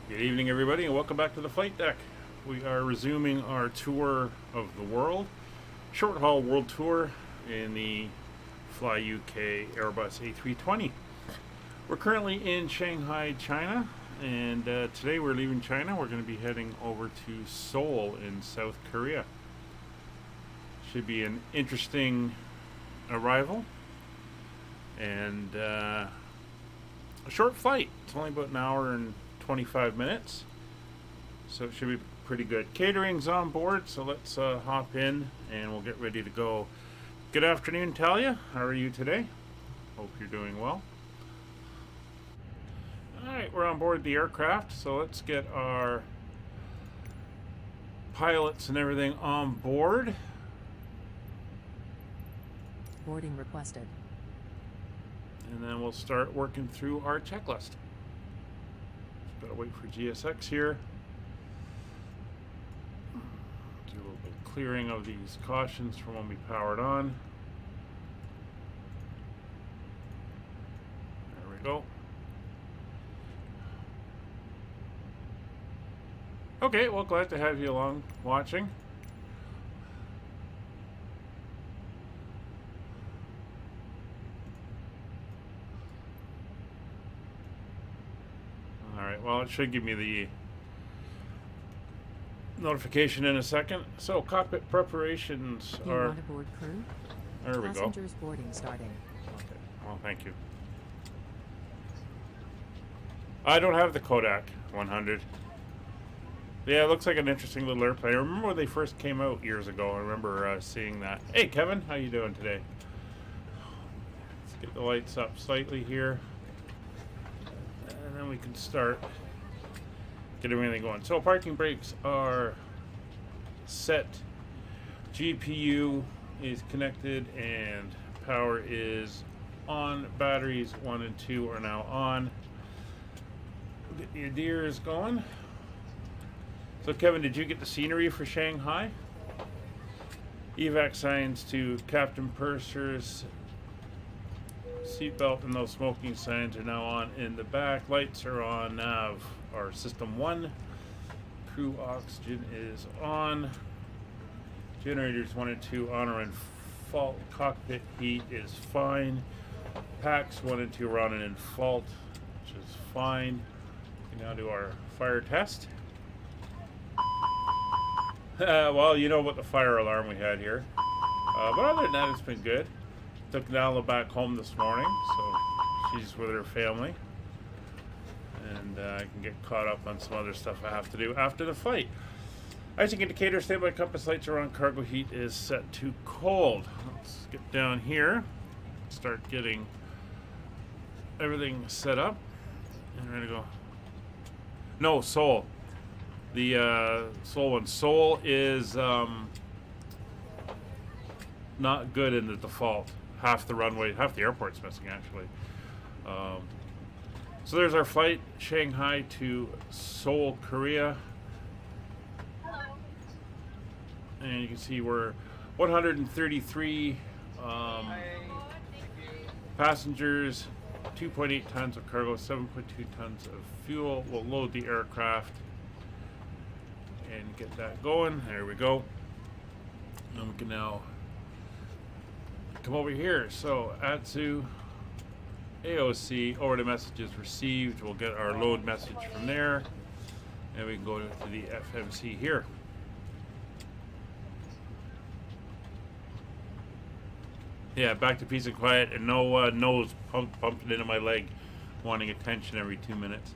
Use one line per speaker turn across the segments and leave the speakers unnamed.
Good evening, everybody, and welcome back to the flight deck. We are resuming our tour of the world, short haul world tour in the Fly UK Airbus A320. We're currently in Shanghai, China, and today we're leaving China. We're going to be heading over to Seoul in South Korea. Should be an interesting arrival and a short flight. It's only about an hour and 25 minutes, so it should be pretty good. Catering's on board, so let's hop in and we'll get ready to go. Good afternoon, Talia. How are you today? Hope you're doing well. Alright, we're on board the aircraft, so let's get our pilots and everything on board.
Boarding requested.
And then we'll start working through our checklist. Gotta wait for GSX here. Do a little bit of clearing of these cautions from when we powered on. There we go. Okay, well, glad to have you along watching. Alright, well, it should give me the notification in a second. So, cockpit preparations
You
are...
want aboard crew?
There we go.
Passengers boarding starting.
Okay, well, thank you. I don't have the Kodak 100. Yeah, it looks like an interesting little airplane. I remember when they first came out years ago. I remember seeing that. Hey, Kevin, how you doing today? Let's get the lights up slightly here. And then we can start getting everything going. So parking brakes are set. GPU is connected and power is on. Batteries 1 and 2 are now on. Get the adheres going. So Kevin, did you get the scenery for Shanghai? Evac signs to Captain Purser's seatbelt and those smoking signs are now on in the back. Lights are on nav or system 1. Crew oxygen is on. Generators 1 and 2 on or in fault. Cockpit heat is fine. Packs 1 and 2 are on and in fault, which is fine. We can now do our fire test. Well, you know about the fire alarm we had here. But other than that, it's been good. Took Nala back home this morning, so she's with her family. And I can get caught up on some other stuff I have to do after the flight. Icing indicator, standby compass lights are on. Cargo heat is set to cold. Let's get down here. Start getting everything set up. And we're going to go. No, Seoul. The Seoul one. Seoul is not good in the default. Half the runway, half the airport's missing actually. So there's our flight, Shanghai to Seoul, Korea. And you can see we're 133 passengers, 2.8 tons of cargo, 7.2 tons of fuel. We'll load the aircraft and get that going. There we go. And we can now come over here. So ATSU AOC over the messages received. We'll get our load message from there, and we can go to the FMC here. Yeah, back to peace and quiet, and no nose pumping into my leg, wanting attention every 2 minutes.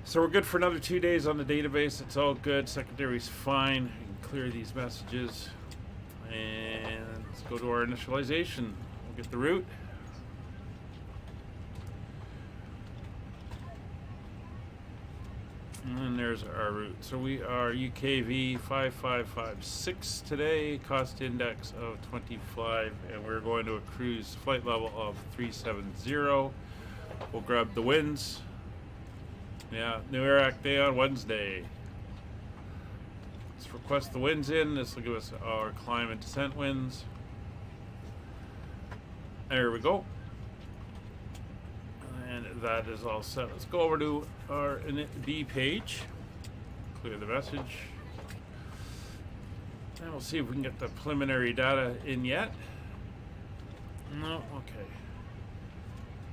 So we're good for another 2 days on the database. It's all good. Secondary's fine. We can clear these messages. And let's go to our initialization. We'll get the route. And there's our route. So we are UKV 5556 today. Cost index of 25. And we're going to a cruise flight level of 370. We'll grab the winds. Yeah, new AirAct day on Wednesday. Let's request the winds in. This will give us our climb and descent winds. There we go. And that is all set. Let's go over to our init B page. Clear the message. And we'll see if we can get the preliminary data in yet. No, okay.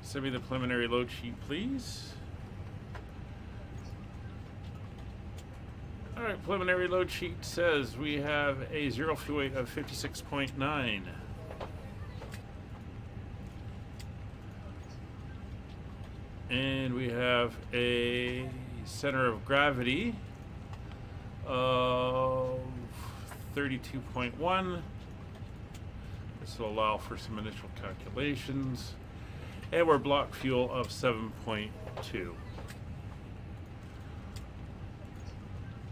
Send me the preliminary load sheet, please. Alright, preliminary load sheet says we have a zero fuel weight of 56.9. And we have a center of gravity of 32.1. This will allow for some initial calculations. And we're block fuel of 7.2.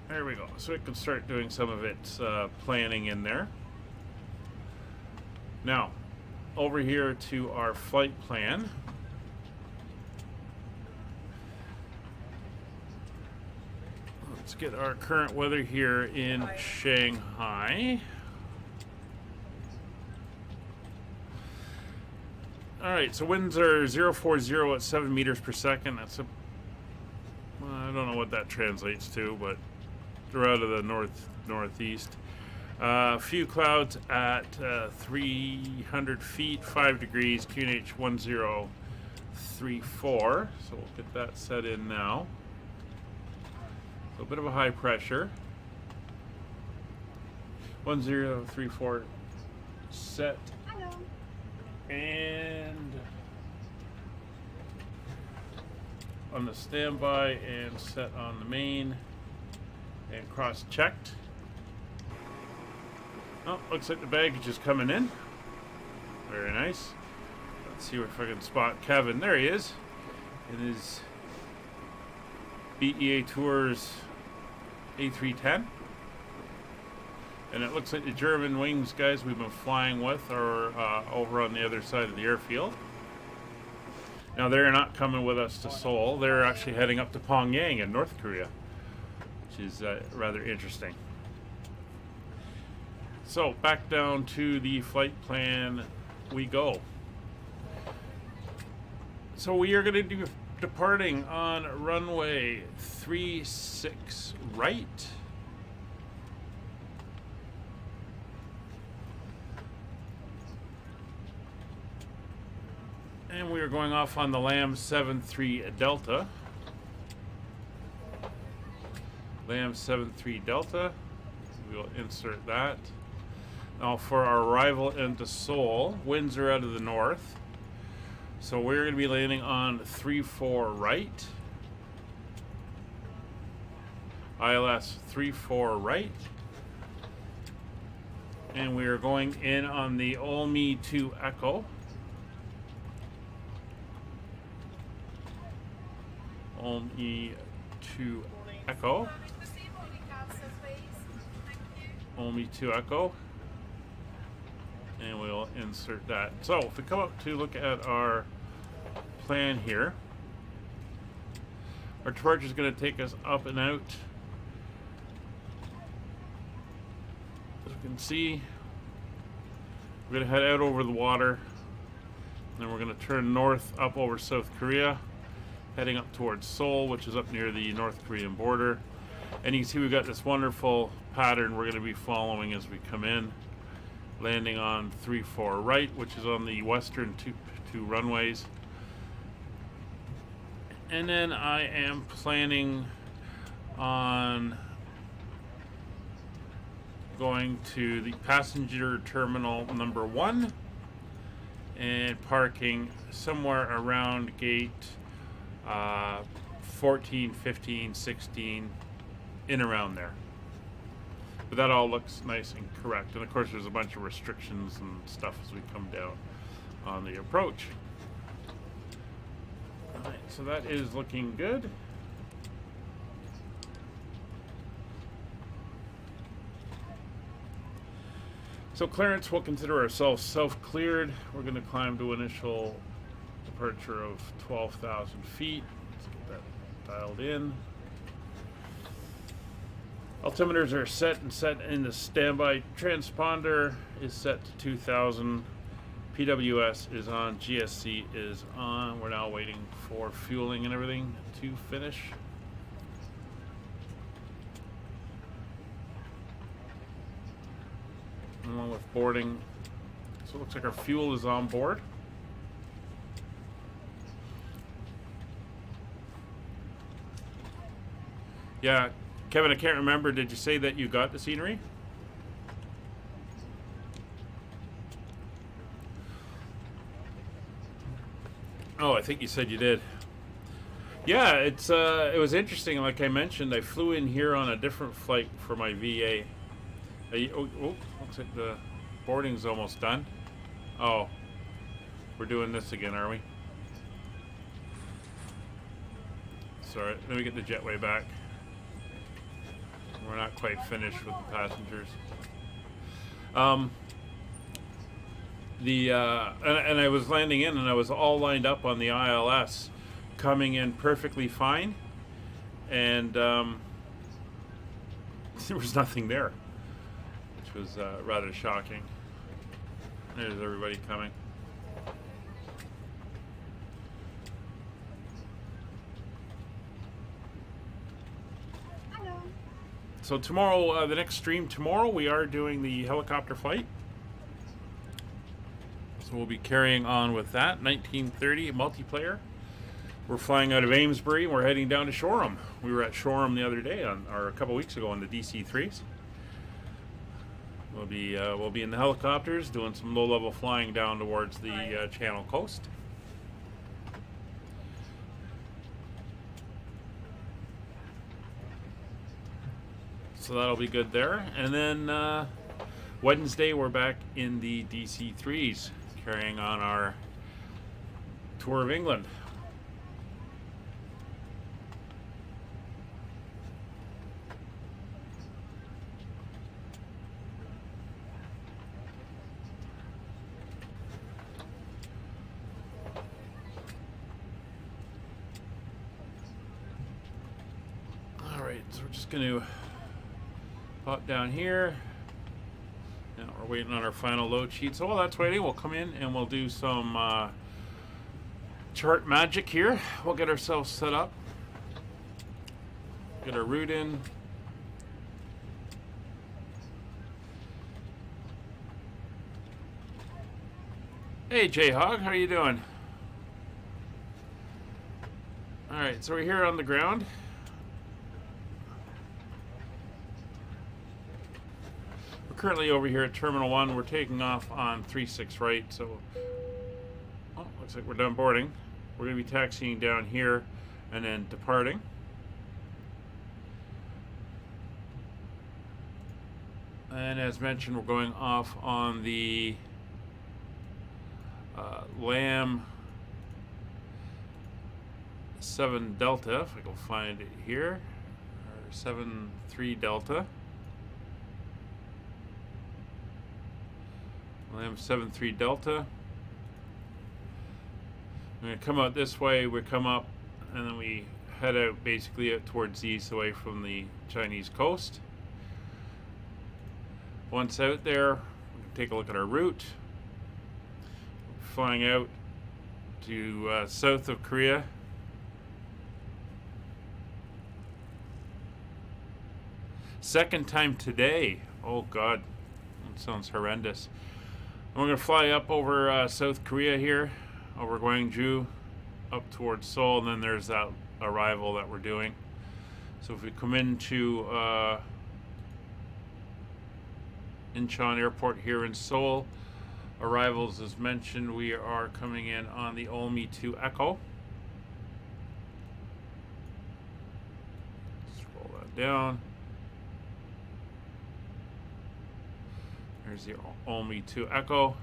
There we go. So it can start doing some of its planning in there. Now, over here to our flight plan. Let's get our current weather here in Shanghai. Alright, so winds are 040 at 7 meters per second. That's a... well, I don't know what that translates to, but they're out of the northeast. A few clouds at 300 feet, 5 degrees, QNH 1034. So we'll get that set in now. So a bit of a high pressure. 1034 set.
Hello.
And on the standby and set on the main and cross-checked. Oh, looks like the baggage is coming in. Very nice. Let's see if I can spot Kevin. There he is in his BEA Tours A310. And it looks like the German wings guys we've been flying with are over on the other side of the airfield. Now they're not coming with us to Seoul. They're actually heading up to Pyongyang in North Korea, which is rather interesting. So back down to the flight plan we go. So we are going to be departing on runway 36 right. And we are going off on the Lam 73 Delta. Lam 73 Delta. We'll insert that. Now for our arrival into Seoul, winds are out of the north. So we're going to be landing on 34 right. ILS 34 right. And we are going in on the Olmi 2 Echo. Olmi 2 Echo. Olmi 2 Echo. And we'll insert that. So if we come up to look at our plan here, our departure is going to take us up and out. As you can see, we're going to head out over the water. Then we're going to turn north up over South Korea, heading up towards Seoul, which is up near the North Korean border. And you can see we've got this wonderful pattern we're going to be following as we come in. Landing on 34 right, which is on the western two runways. And then I am planning on going to the passenger terminal number 1 and parking somewhere around gate 14, 15, 16, in around there. But that all looks nice and correct. And of course there's a bunch of restrictions and stuff as we come down on the approach. Alright, so that is looking good. So clearance, we'll consider ourselves self-cleared. We're going to climb to initial departure of 12,000 feet. Let's get that dialed in. Altimeters are set in the standby transponder is set to 2,000 PWS is on. GSC is on. We're now waiting for fueling and everything to finish. Along with boarding. So it looks like our fuel is on board. Yeah, Kevin, I can't remember. Did you say that you got the scenery? Oh, I think you said you did. Yeah, it was interesting. Like I mentioned, I flew in here on a different flight for my VA. Looks like the boarding's almost done. Oh, we're doing this again, are we? Sorry, let me get the jetway back. We're not quite finished with the passengers. And I was landing in, and I was all lined up on the ILS, coming in perfectly fine, and there was nothing there, which was rather shocking. There's everybody coming.
Hello.
So tomorrow, the next stream tomorrow, we are doing the helicopter flight. So we'll be carrying on with that. 1930 multiplayer. We're flying out of Amesbury. We're heading down to Shoreham. We were at Shoreham the other day, or a couple weeks ago, on the DC-3s. We'll be in the helicopters doing some low-level flying down towards the Channel Coast. So that'll be good there. And then Wednesday, we're back in the DC-3s, carrying on our tour of England. All right, so we're just going to pop down here. Now we're waiting on our final load sheet. So while that's waiting, we'll come in and we'll do some chart magic here. We'll get ourselves set up. Get our route in. Hey J-Hog, how are you doing? Alright, so we're here on the ground. Currently over here at Terminal 1, we're taking off on 36 right, so looks like we're done boarding. We're going to be taxiing down here and then departing. And as mentioned, we're going off on the Lamb 7 Delta, if I can find it here, or 7-3 Delta. Lamb 7-3 Delta. We're going to come out this way, we come up, and then we head out basically out towards the east, away from the Chinese coast. Once out there, we can take a look at our route. Flying out to south of Korea. Second time today. Oh God, that sounds horrendous. We're going to fly up over South Korea here, over Gwangju, up towards Seoul, and then there's that arrival that we're doing. So if we come into Incheon Airport here in Seoul, arrivals as mentioned, we are coming in on the Olmi 2 Echo. Scroll that down. There's the Olmi 2 Echo.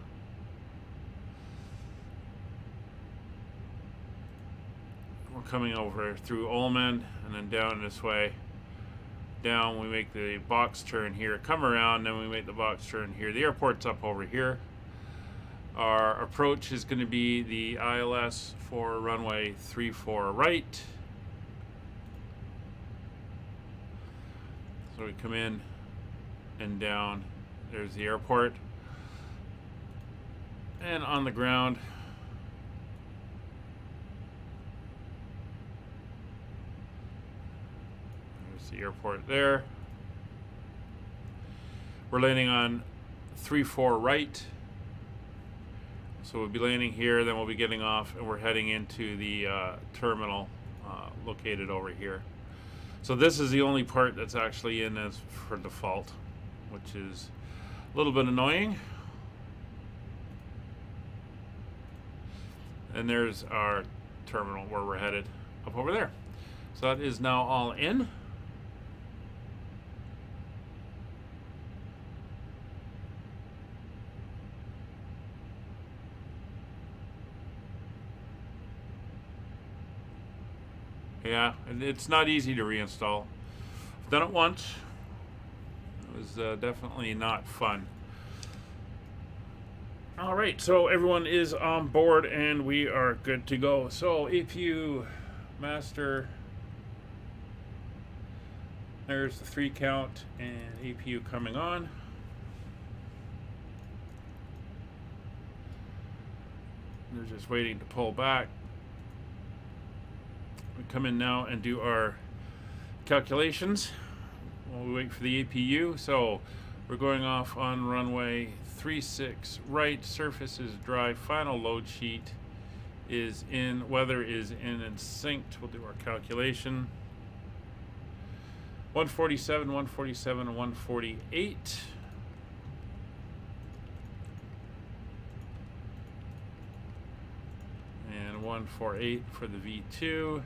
We're coming over through Ulman and then down this way. Down, we make the box turn here, come around, then we make the box turn here. The airport's up over here. Our approach is going to be the ILS for runway 34 right. So we come in and down. There's the airport. And on the ground, there's the airport there. We're landing on 3-4 right. So we'll be landing here, then we'll be getting off, and we're heading into the terminal located over here. So this is the only part that's actually in as for default, which is a little bit annoying. And there's our terminal where we're headed up over there. So that is now all in. Yeah, and it's not easy to reinstall. I've done it once. It was definitely not fun. All right, so everyone is on board and we are good to go. So APU master, there's the 3 count and APU coming on. They're just waiting to pull back. We come in now and do our calculations while we wait for the APU. So we're going off on runway 36 right, surface is dry, final load sheet is in, weather is in and synced. We'll do our calculation. 147, 147, and 148. And 148 for the V2.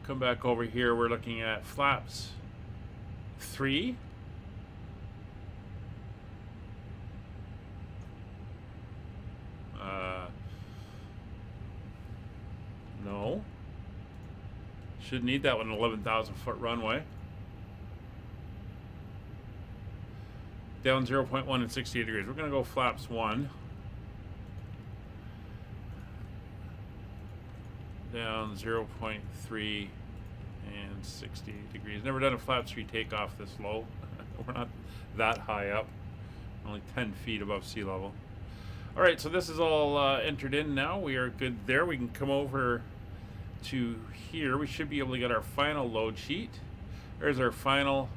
Come back over here, we're looking at flaps 3. No. Should need that one, 11,000 foot runway. Down 0.1 and 68 degrees. We're going to go flaps 1. Down 0.3 and 60 degrees. Never done a flaps 3 takeoff this low. We're not that high up. Only 10 feet above sea level. Alright, so this is all entered in now. We are good there. We can come over to here. We should be able to get our final load sheet. There's our final.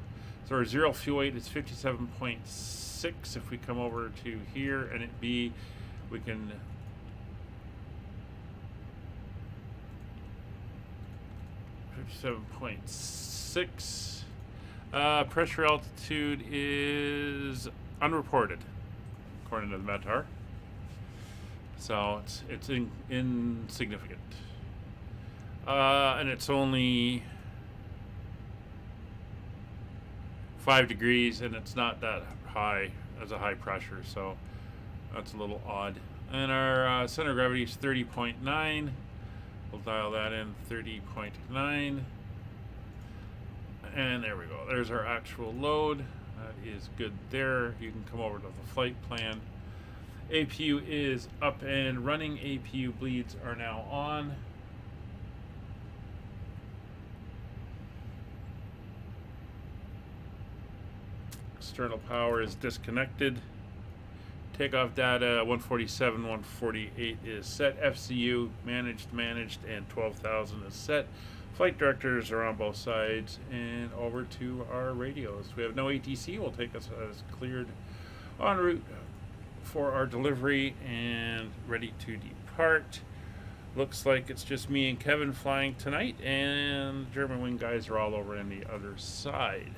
So our 0 fuel weight is 57.6. If we come over to here and it be, we can .6. Pressure altitude is unreported, according to the METAR. So it's insignificant. And it's only 5 degrees, and it's not that high as a high pressure, so that's a little odd. And our center of gravity is 30.9. We'll dial that in, 30.9. And there we go. There's our actual load. That is good there. You can come over to the flight plan. APU is up and running. APU bleeds are now on. External power is disconnected. Takeoff data 147, 148 is set. FCU managed, and 12,000 is set. Flight directors are on both sides and over to our radios. We have no ATC. Will take us as cleared en route for our delivery and ready to depart. Looks like it's just me and Kevin flying tonight, and the German wing guys are all over on the other side.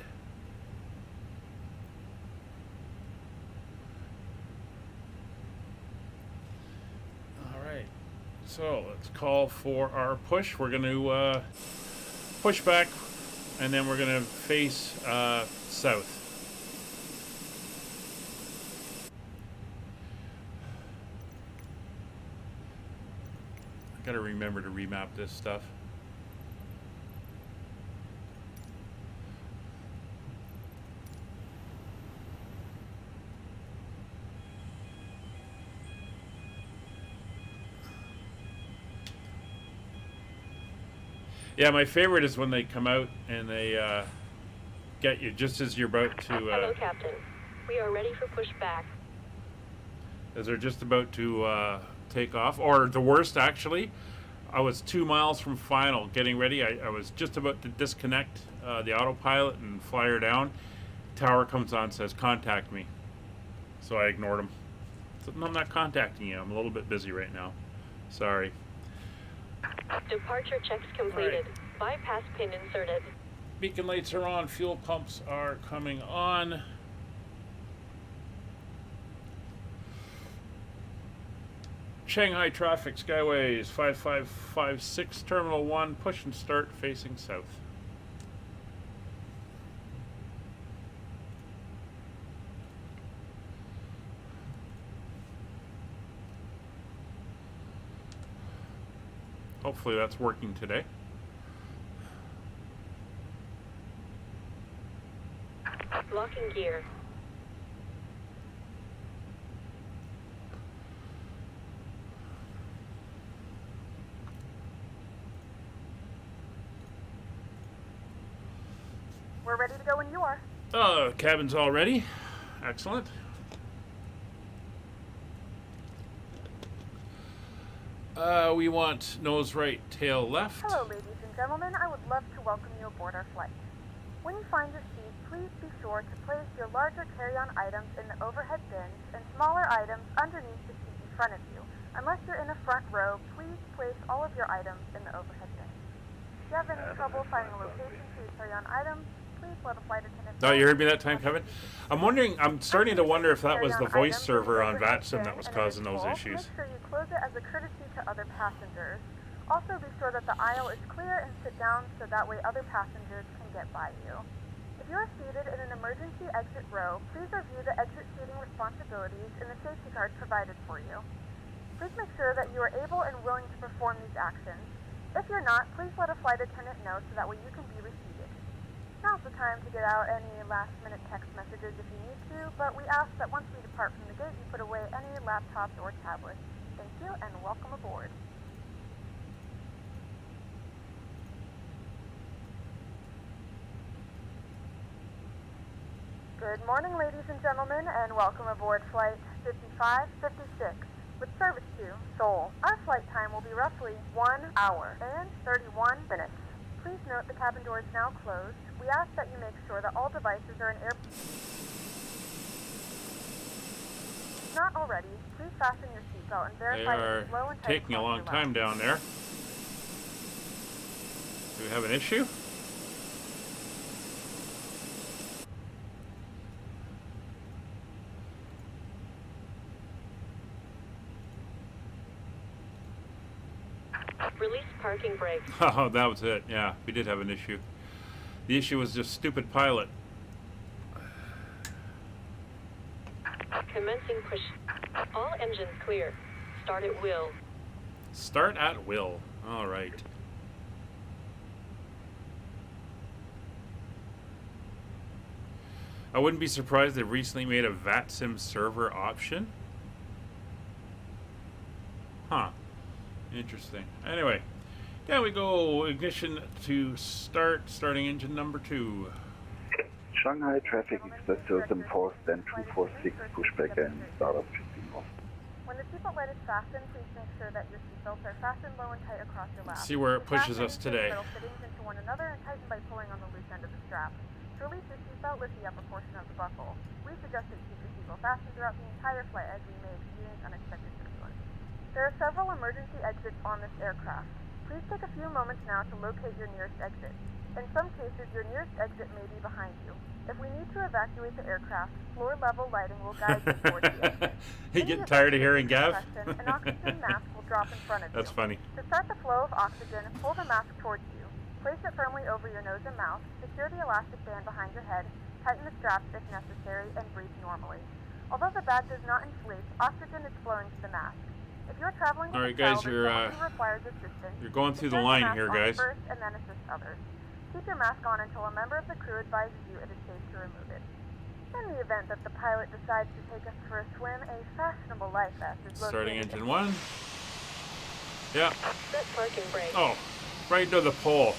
So let's call for our push. We're going to push back, and then we're going to face south. I got to remember to remap this stuff. Yeah, my favorite is when they come out and they get you just as you're about to...
Hello, Captain. We are ready for pushback.
as they're just about to take off. Or the worst, actually, I was 2 miles from final, getting ready. I was just about to disconnect the autopilot and fly her down. Tower comes on, says, contact me. So I ignored him. So, no, I'm not contacting you. I'm a little bit busy right now. Sorry.
Departure checks completed. Bypass pin inserted.
Beacon lights are on. Fuel pumps are coming on. Shanghai traffic, Skyways, 5556, Terminal 1, push and start facing south. Hopefully that's working today.
Locking gear.
We're ready to go when you are.
Cabin's all ready. Excellent. We want nose right, tail left.
Hello, ladies and gentlemen. I would love to welcome you aboard our flight. When you find your seat, please be sure to place your larger carry-on items in the overhead bins and smaller items underneath the seat in front of you. Unless you're in the front row, please place all of your items in the overhead bin. If you have any trouble finding a location for your carry-on items, please let a flight attendant know.
Oh, you heard me that time, Kevin? I'm starting to wonder if that was the voice server on VATSim that was causing those issues.
Make sure you close it as a courtesy to other passengers. Also, be sure that the aisle is clear and sit down so that way other passengers can get by you. If you are seated in an emergency exit row, please review the exit seating responsibilities and the safety card provided for you. Please make sure that you are able and willing to perform these actions. If you're not, please let a flight attendant know so that way you can be reseated. Now's the time to get out any last-minute text messages if you need to, but we ask that once we depart from the gate, you put away any laptops or tablets. Thank you, and welcome aboard. Good morning, ladies and gentlemen, and welcome aboard Flight 5556 with service to Seoul. Our flight time will be roughly 1 hour and 31 minutes. Please note the cabin door is now closed. We ask that you make sure that all devices are in air... Not already, please fasten your seatbelt and
They
verify
are
it is low and tight
taking a
across
long
your
time
lap.
down there. Do we have an issue?
Release parking brake.
Oh, that was it. Yeah, we did have an issue. The issue was just stupid pilot.
Commencing push. All engines clear. Start at will.
Start at will. All right. I wouldn't be surprised they've recently made a VATSim server option. Huh. Interesting. Anyway, down we go. Ignition to start. Starting engine number 2.
Shanghai traffic express system 4 stand 246 pushback and startup 15 off.
When the seatbelt light is fastened, please make sure that your seatbelts are fastened low and tight across your lap.
See where it pushes
Fasten
us
your
today.
metal fittings into one another and tighten by pulling on the loose end of the strap. To release your seatbelt, lift the upper portion of the buckle. We suggest that you keep your seatbelt fastened throughout the entire flight as we may experience unexpected turbulence. There are several emergency exits on this aircraft. Please take a few moments now to locate your nearest exit. In some cases, your nearest exit may be behind you. If we need to evacuate the aircraft, floor-level lighting will guide you towards the exit.
You
In
getting
the
tired of
event
hearing Gav?
question, an oxygen mask will drop in front of you.
That's funny.
To start the flow of oxygen, pull the mask towards you. Place it firmly over your nose and mouth, secure the elastic band behind your head, tighten the straps if necessary, and breathe normally. Although the bag does not inflate, oxygen is flowing to the mask. If you're traveling with
All
a
right, guys,
child or
you're,
someone who requires assistance,
you're going through the
secure
line
mask
here,
on
guys.
First and then assist others. Keep your mask on until a member of the crew advises you it is safe to remove it. In the event that the pilot decides to take us for a swim, a fashionable life vest is
Starting
located
engine 1. Yeah.
Set parking brake.
Oh, right to the pole.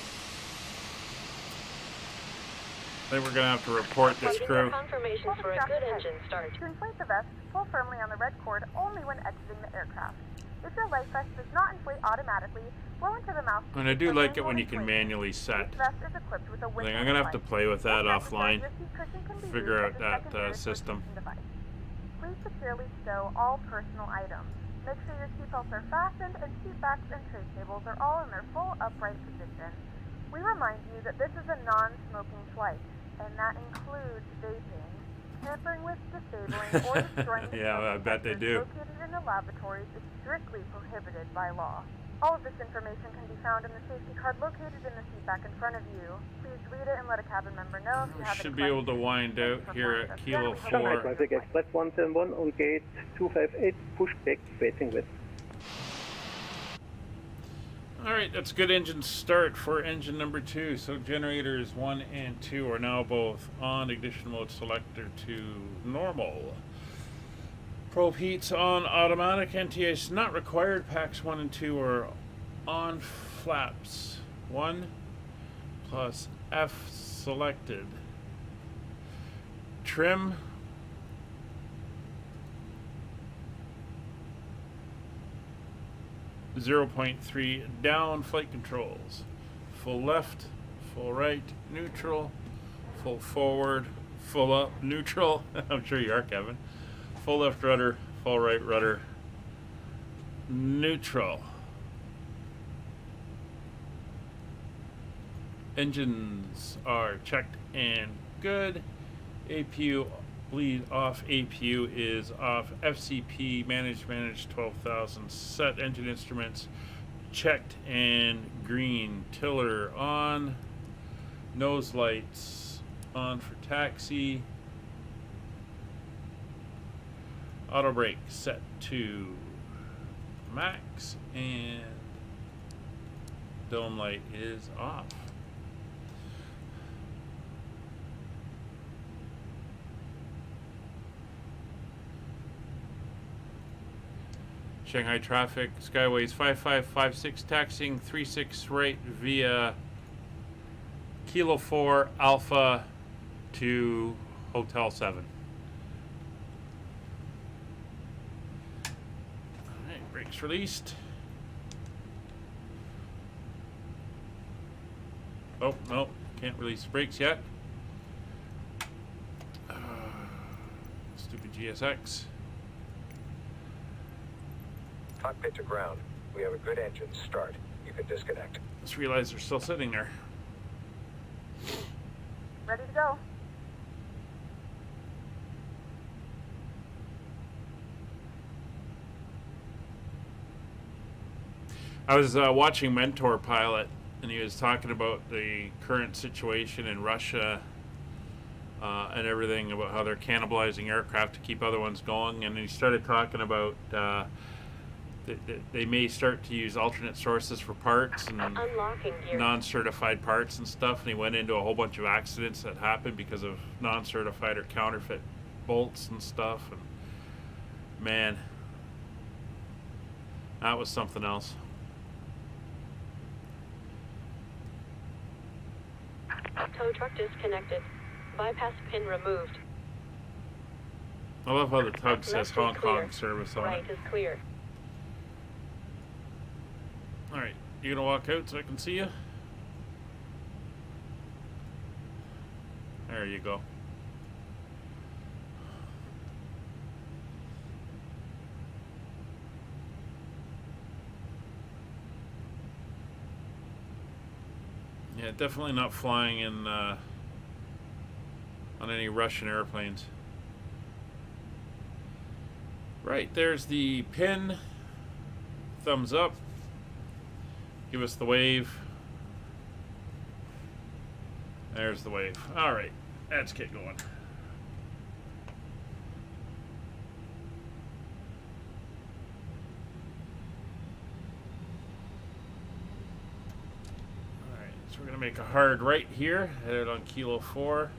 think we're gonna have to report this
Waiting
crew.
for confirmation for a good engine start.
To inflate the vest, pull firmly on the red cord only when exiting the aircraft. If your life vest does not inflate automatically, blow into the mouth.
And I do
for
like it
manual
when you can
inflation.
manually set.
This vest is equipped with a
I think
window
I'm gonna have to
device.
play with that
Once
offline.
your seat cushion can be
Figure
used
out
as a
that
secondary
system.
sortation device. Please securely stow all personal items. Make sure your seatbelts are fastened and seat backs and tray tables are all in their full upright position. We remind you that this is a non-smoking flight, and that includes vaping. Tampering with, disabling, or destroying the
Yeah, I
smoking
bet they
sensors
do.
located in the lavatories is strictly prohibited by law. All of this information can be found in the safety card located in the seat back in front of you. Please read it and let a cabin member know if you
We
have any
should be able to
questions.
wind out
Thanks for
here
flying
at
us.
Kilo
Again, we hope you
Shanghai
Four.
enjoy your
traffic
flight.
Express 171 on gate 258, pushback, waiting with.
Alright, that's good engine start for engine number 2. So generators 1 and 2 are now both on. Ignition mode selector to normal. Probe heats on automatic. NTS not required. Packs 1 and 2 are on. Flaps 1 plus F selected. Trim. .3 down. Flight controls. Full left, full right, neutral, full forward, full up, neutral. I'm sure you are, Kevin. Full left rudder, full right rudder, neutral. Engines are checked and good. APU bleed off. APU is off. FCP managed 12,000 set. Engine instruments checked and green. Tiller on. Nose lights on for taxi. Auto brake set to max, and dome light is off. Shanghai traffic, Skyways 5556, taxiing 36 right via Kilo 4 Alpha to Hotel 7. Alright, brakes released. Oh, no, can't release brakes yet. Stupid GSX.
Cockpit to ground. We have a good engine start. You can disconnect.
Just realized they're still sitting there.
Ready to go.
I was watching Mentor Pilot, and he was talking about the current situation in Russia and everything, about how they're cannibalizing aircraft to keep other ones going. And he started talking about they may start to use alternate sources for parts and
Unlocking gear.
non-certified parts and stuff. And he went into a whole bunch of accidents that happened because of non-certified or counterfeit bolts and stuff. And man, that was something else.
Tow truck disconnected. Bypass pin removed.
I love how the tug says
Left is
Hong
clear.
Kong service on
Right
it.
is clear.
Alright, you gonna walk out so I can see you? There you go. Yeah, definitely not flying in on any Russian airplanes. Right, there's the pin. Thumbs up. Give us the wave. There's the wave. Alright, let's get going. Alright, so we're going to make a hard right here, headed on Kilo 4.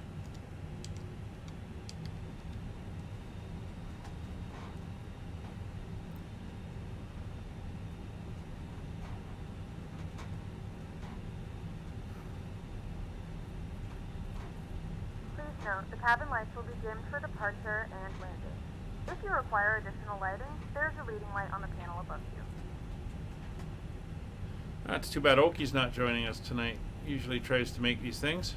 Note, the cabin lights will be dimmed for departure and landing. If you require additional lighting, there's a reading light on the panel above you.
That's too bad Oki's not joining us tonight. Usually tries to make these things.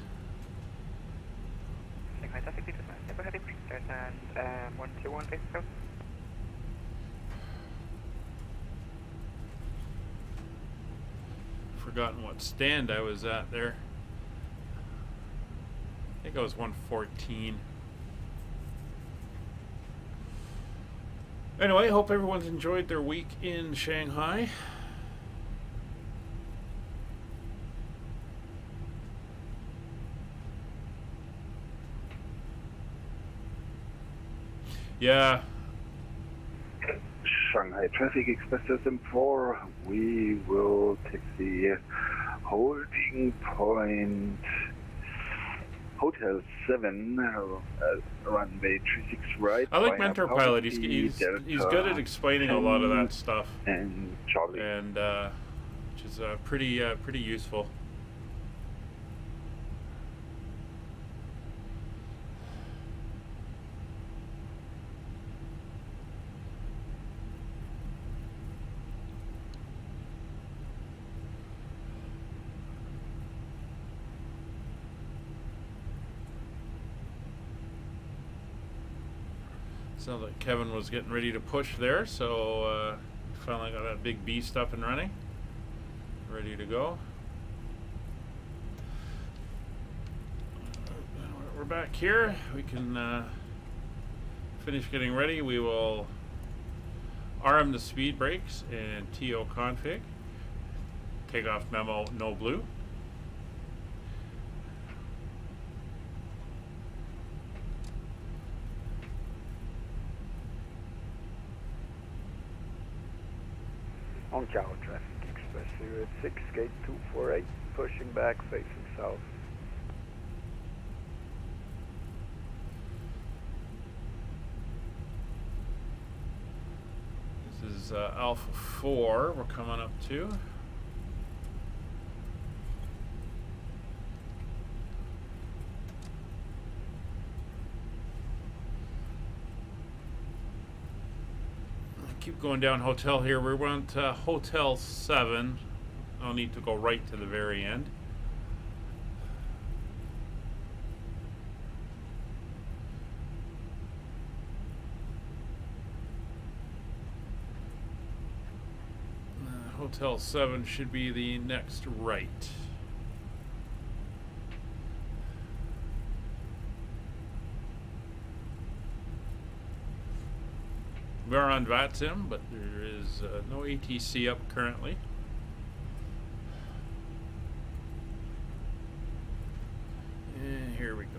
Shanghai traffic, this is my heading. There's an 121 face south.
Forgotten what stand I was at there. I think I was 114. Anyway, hope everyone's enjoyed their week in Shanghai. Yeah.
Shanghai Traffic Express System 4, we will take the holding point Hotel 7, runway 36 right.
I like
via
Mentor
Papa
Pilot.
P,
He's
Delta
good at explaining a lot of that stuff,
and Charlie.
and which is pretty useful. Sounds like Kevin was getting ready to push there, so finally got that big beast up and running, ready to go. We're back here. We can finish getting ready. We will arm the speed brakes and TO config. Takeoff memo, no blue.
On Cow Traffic Express 086, gate 248, pushing back, facing south.
This is Alpha 4 we're coming up to. Keep going down hotel here. We want Hotel 7. I'll need to go right to the very end. Hotel 7 should be the next right. We are on VATSim, but there is no ATC up currently. And here we go.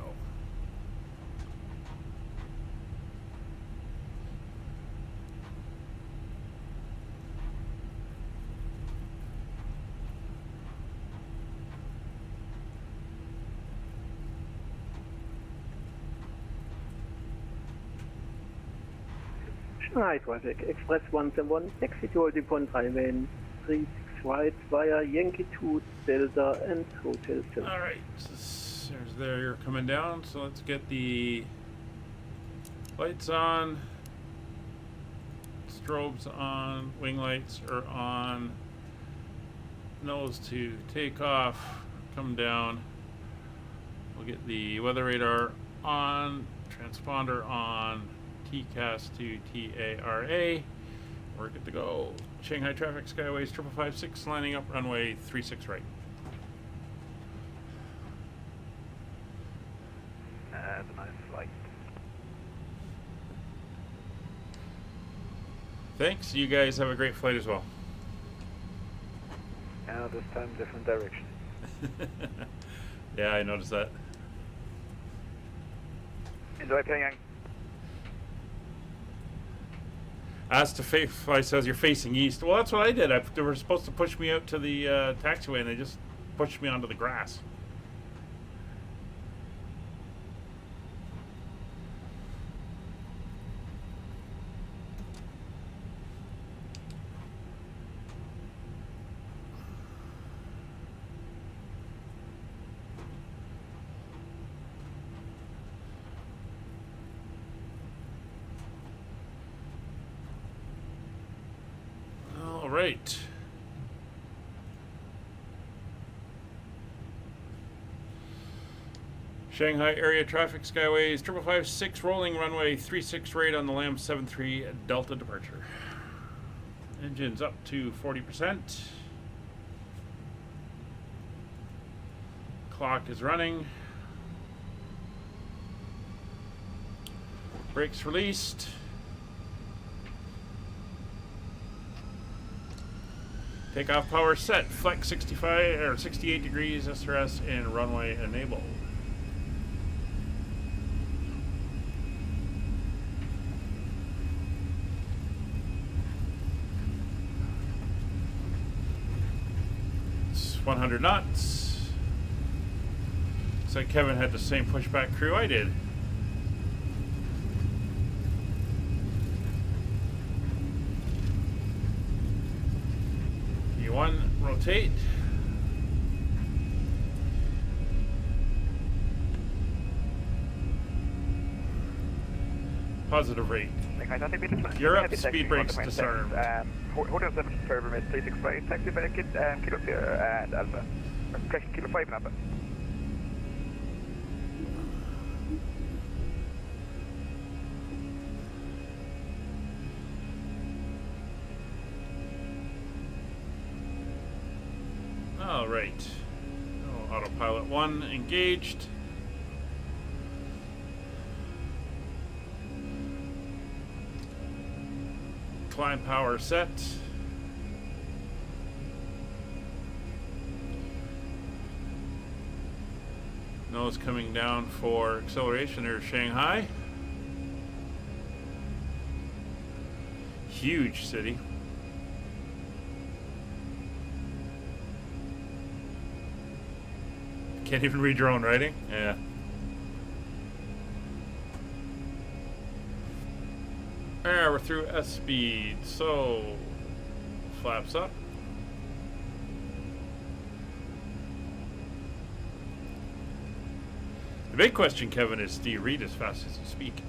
Shanghai Traffic Express 171, exit holding point runway 36 right via Yankee 2, Delta and Hotel 7.
All right, there you're coming down. So let's get the lights on, strobes on, wing lights are on, nose to take off, come down. We'll get the weather radar on, transponder on, TCAS to TARA. We're good to go. Shanghai Traffic Skyways 5556 lining up runway 36 right.
That's a nice flight.
Thanks. You guys have a great flight as well.
Now this time different direction.
Yeah, I noticed that.
Enjoy Pyongyang.
As to fly says you're facing east. Well, that's what I did. They were supposed to push me out to the taxiway, and they just pushed me onto the grass. right. Shanghai area traffic skyways 5556 rolling runway 36 right on the Lam 73 Delta departure. Engines up to 40%. Clock is running. Brakes released. Takeoff power set. Flex 65 or 68 degrees SRS and runway enabled. It's 100 knots. Looks like Kevin had the same pushback crew I did. One, rotate. Positive rate. Europe, speed brakes disarmed.
Hotel 7 server mid 365, taxi back at Kilo 0 and Alpha. Correction, Kilo 5 and Alpha.
All right. Oh, autopilot 1 engaged. Climb power set. Nose coming down for acceleration near Shanghai. Huge city. Can't even read your own writing? Yeah. There, we're through S speed, so flaps up. The big question, Kevin, is do you read as fast as you speak?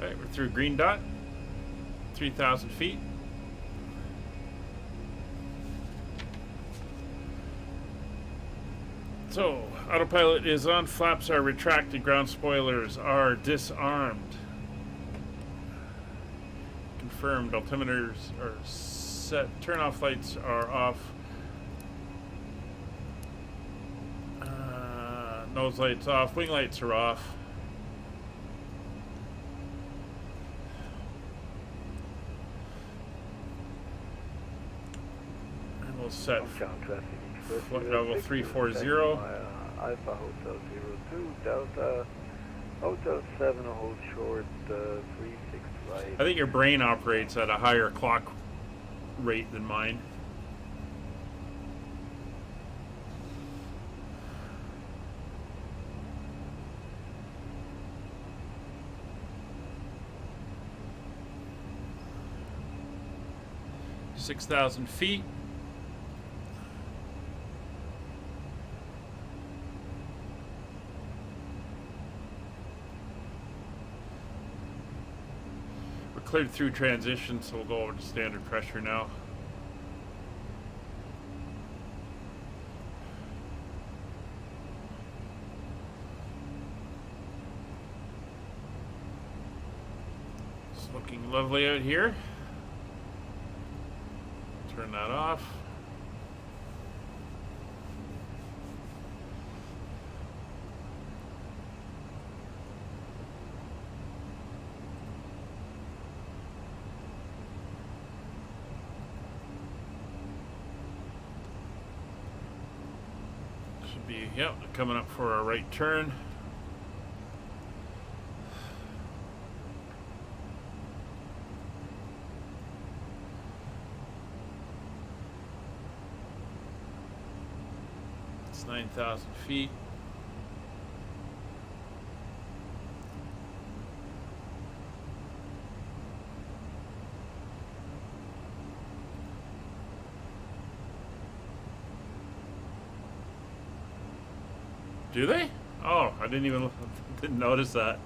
Alright, we're through green dot, 3,000 feet. So, autopilot is on, flaps are retracted, ground spoilers are disarmed. Confirmed, altimeters are set, turn-off lights are off. Nose lights off, wing lights are off. And we'll set flight level 340.
Alpha Hotel 02, Delta Hotel 7, hold short 365.
I think your brain operates at a higher clock rate than mine. $6,000 feet. We're cleared through transition, so we'll go over to standard pressure now. It's looking lovely out here. Turn that off. Should be, yep, coming up for a right turn. It's 9,000 feet. Do they? Oh, I didn't notice that.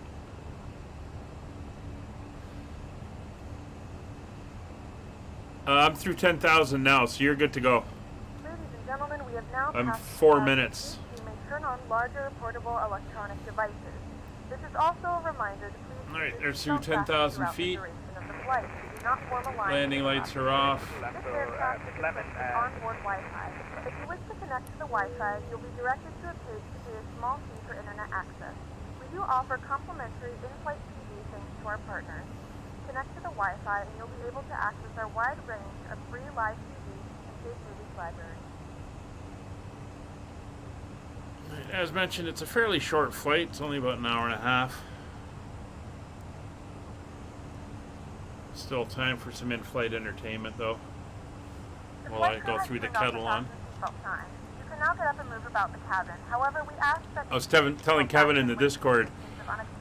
I'm through 10,000 now, so you're good to go.
Ladies and gentlemen, we have now
I'm
passed
4
the
minutes.
so you may turn on larger portable electronic devices. This is also a reminder to please
All right,
keep
they're
your
through
seatbelt
10,000
fastened
feet.
throughout the duration of the flight. Do not form a line
Landing
with the
lights are off.
This aircraft is equipped with onboard Wi-Fi. If you wish to connect to the Wi-Fi, you'll be directed to a page to pay a small fee for internet access. We do offer complimentary in-flight TV thanks to our partners. Connect to the Wi-Fi and you'll be able to access our wide range of free live TV and paid movies library.
As mentioned, it's a fairly short flight. It's only about an hour and a half. Still time for some in-flight entertainment, though, while I go through the kettle on.
You can now get up and move about the cabin. However, we ask that
I was telling Kevin in the Discord,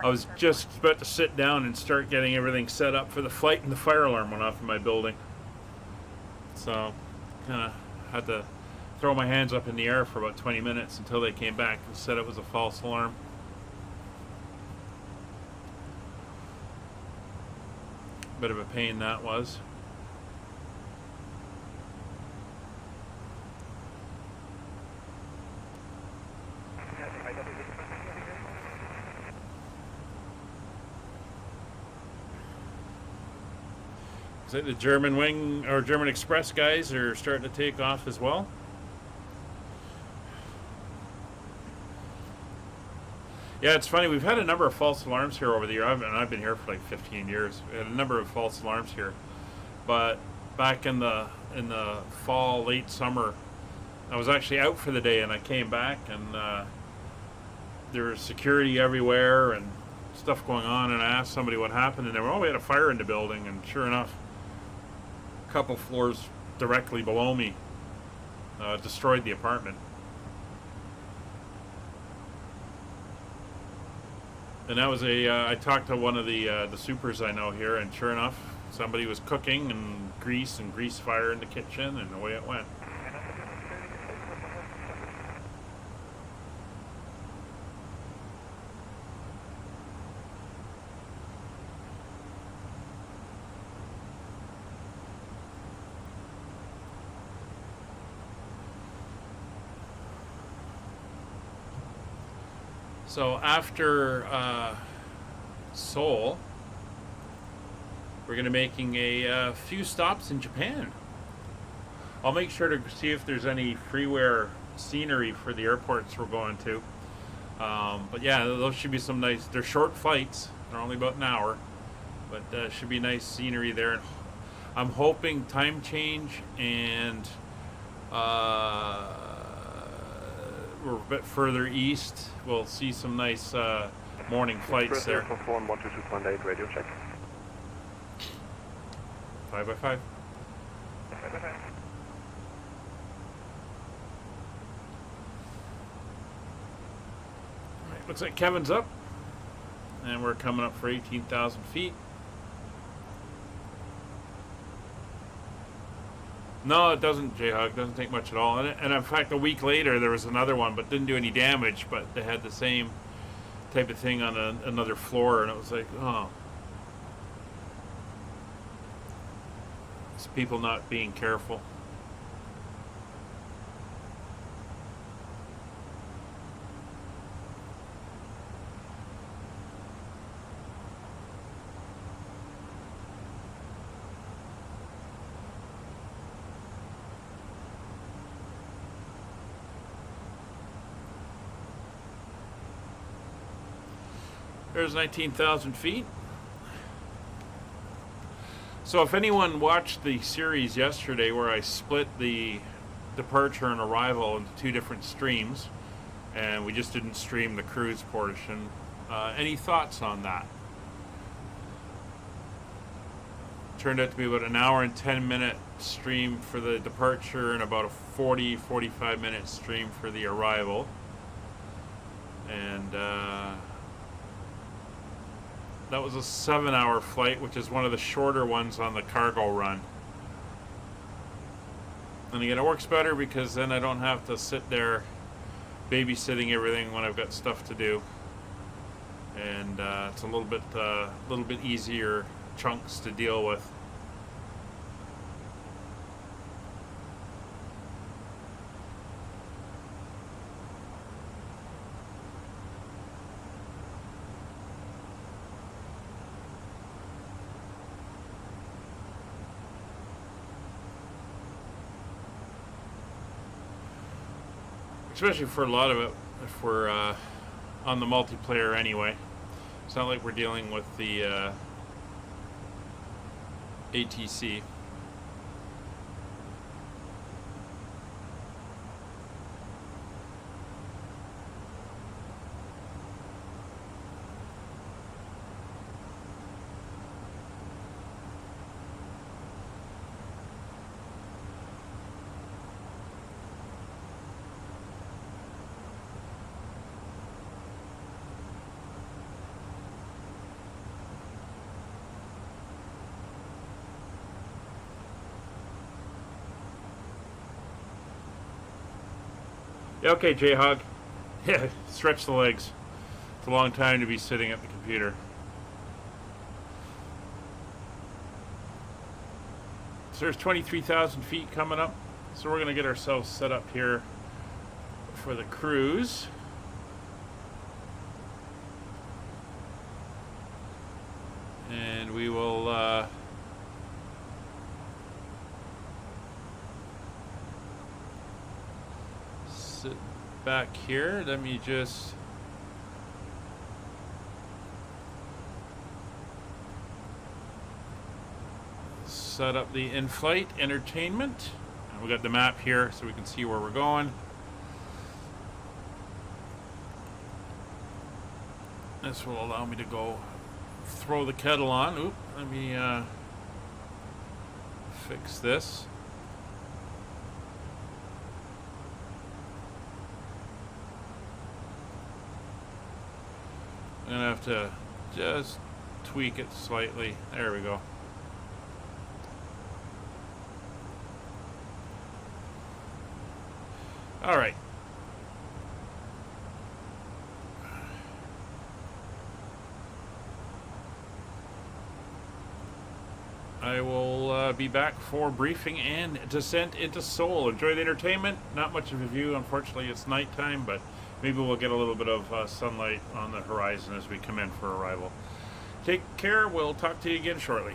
I was just about to sit down and start getting everything set up for the flight, and the fire alarm went off in my building. So, kind of had to throw my hands up in the air for about 20 minutes until they came back and said it was a false alarm. Bit of a pain that was. Is it the German wing or German Express guys are starting to take off as well? Yeah, it's funny. We've had a number of false alarms here over the year. I've been here for like 15 years. We had a number of false alarms here, but back in the fall, late summer, I was actually out for the day, and I came back, and there was security everywhere and stuff going on. And I asked somebody what happened, and they were, "Oh, we had a fire in the building." And sure enough, a couple floors directly below me destroyed the apartment. And that was I talked to one of the supers I know here, and sure enough, somebody was cooking and grease fire in the kitchen, and away it went. So after Seoul, we're going to be making a few stops in Japan. I'll make sure to see if there's any freeware scenery for the airports we're going to. But yeah, those should be some nice, they're short flights. They're only about an hour, but should be nice scenery there. I'm hoping time change and we're a bit further east. We'll see some nice morning flights there.
Perform 122.8 radio check.
5x5.
5x5.
Looks like Kevin's up, and we're coming up for 18,000 feet. No, it doesn't, J-Hug. Doesn't take much at all. And in fact, a week later, there was another one, but didn't do any damage. But they had the same type of thing on another floor, and it was like, oh. It's people not being careful. There's 19,000 feet. So if anyone watched the series yesterday where I split the departure and arrival into two different streams, and we just didn't stream the cruise portion, any thoughts on that? Turned out to be about an hour and 10-minute stream for the departure and about a 40-45 minute stream for the arrival. And that was a 7-hour flight, which is one of the shorter ones on the cargo run. And again, it works better because then I don't have to sit there babysitting everything when I've got stuff to do. And it's a little bit easier chunks to deal with. especially for a lot of it, if we're on the multiplayer anyway. It's not like we're dealing with the ATC. Yeah, okay, J-Hog. Yeah, stretch the legs. It's a long time to be sitting at the computer. So there's 23,000 feet coming up. So we're going to get ourselves set up here for the cruise. And we will... sit back here. Let me just set up the in-flight entertainment. And we got the map here so we can see where we're going. This will allow me to go throw the kettle on. Oop, let me fix this. I'm gonna have to just tweak it slightly. There we go. All right. I will be back for briefing and descent into Seoul. Enjoy the entertainment. Not much of a view, unfortunately. It's nighttime, but maybe we'll get a little bit of sunlight on the horizon as we come in for arrival. Take care. We'll talk to you again shortly.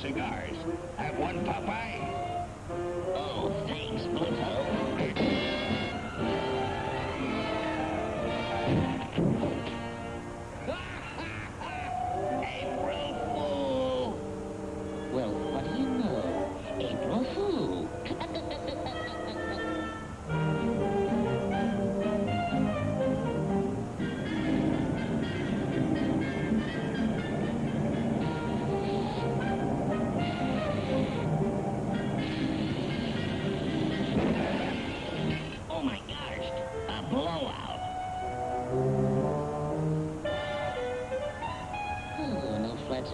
Cigars. Have one, Popeye? Oh, thanks, Pluto. April Fool! Well, what do you know? April Fool.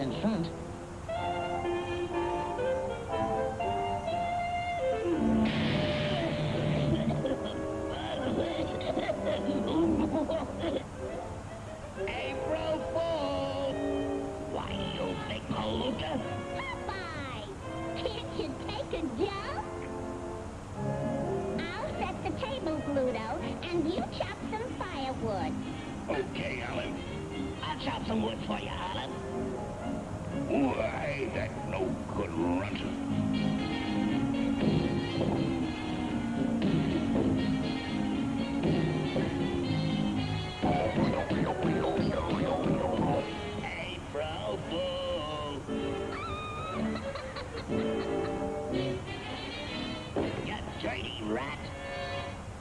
In front. April Fool! Why, you big palooka?
Popeye! Can't you take a joke? I'll set the table, Pluto, and you chop some firewood.
Okay, Olive. I'll chop some wood for you, Olive. Why, that no good runt. dirty rat.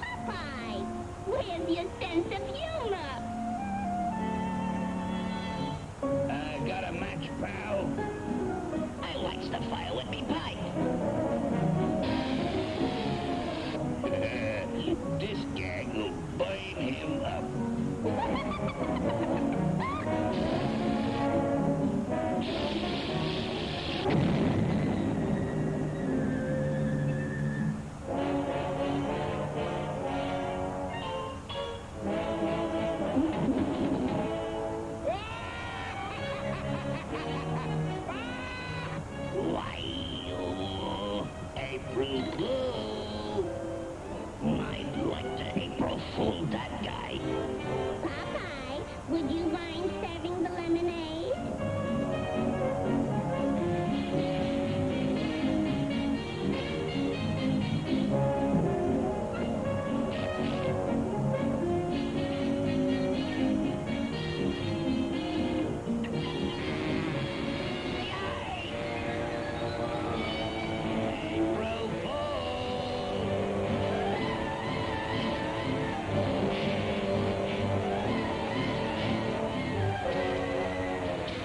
Popeye, where's your sense of humor?
Got a match, pal? I likes the fire with me pipe. This gag will burn him up. Why, April Fool! I'd like to April Fool that guy.
Popeye, would you mind serving the lemonade?
April Fool!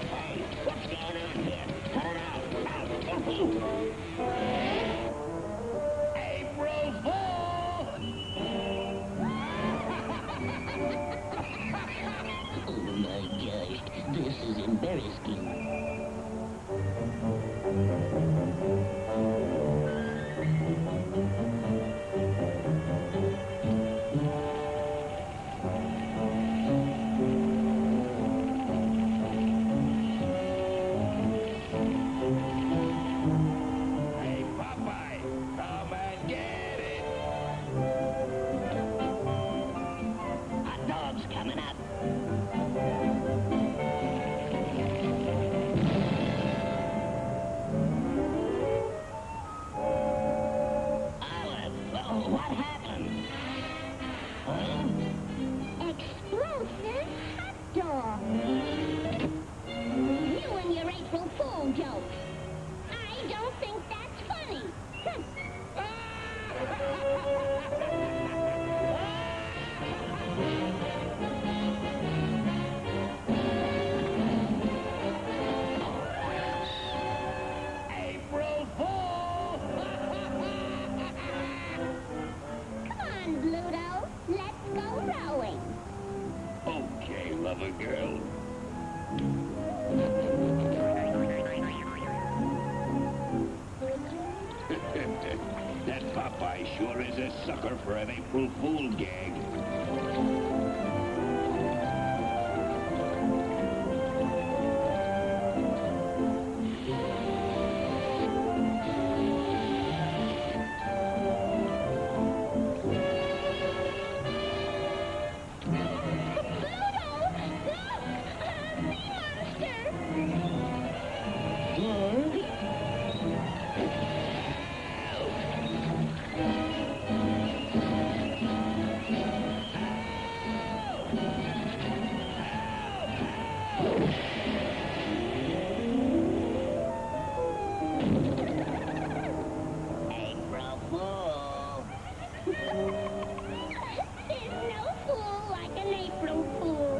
Hey, what's going on here? Turn out! April Fool! Oh my gosh, this is embarrassing. Hey, Popeye, come and get it. Hot dog's coming up. Olive, what happened? Huh?
Explosive hot dog. You and your April Fool jokes. I don't think that's funny.
April Fool!
Come on, Bluto. Let's go rowing.
Okay, lover girl. That Popeye sure is a sucker for an April Fool gag.
April Fool. There's no fool like an April Fool.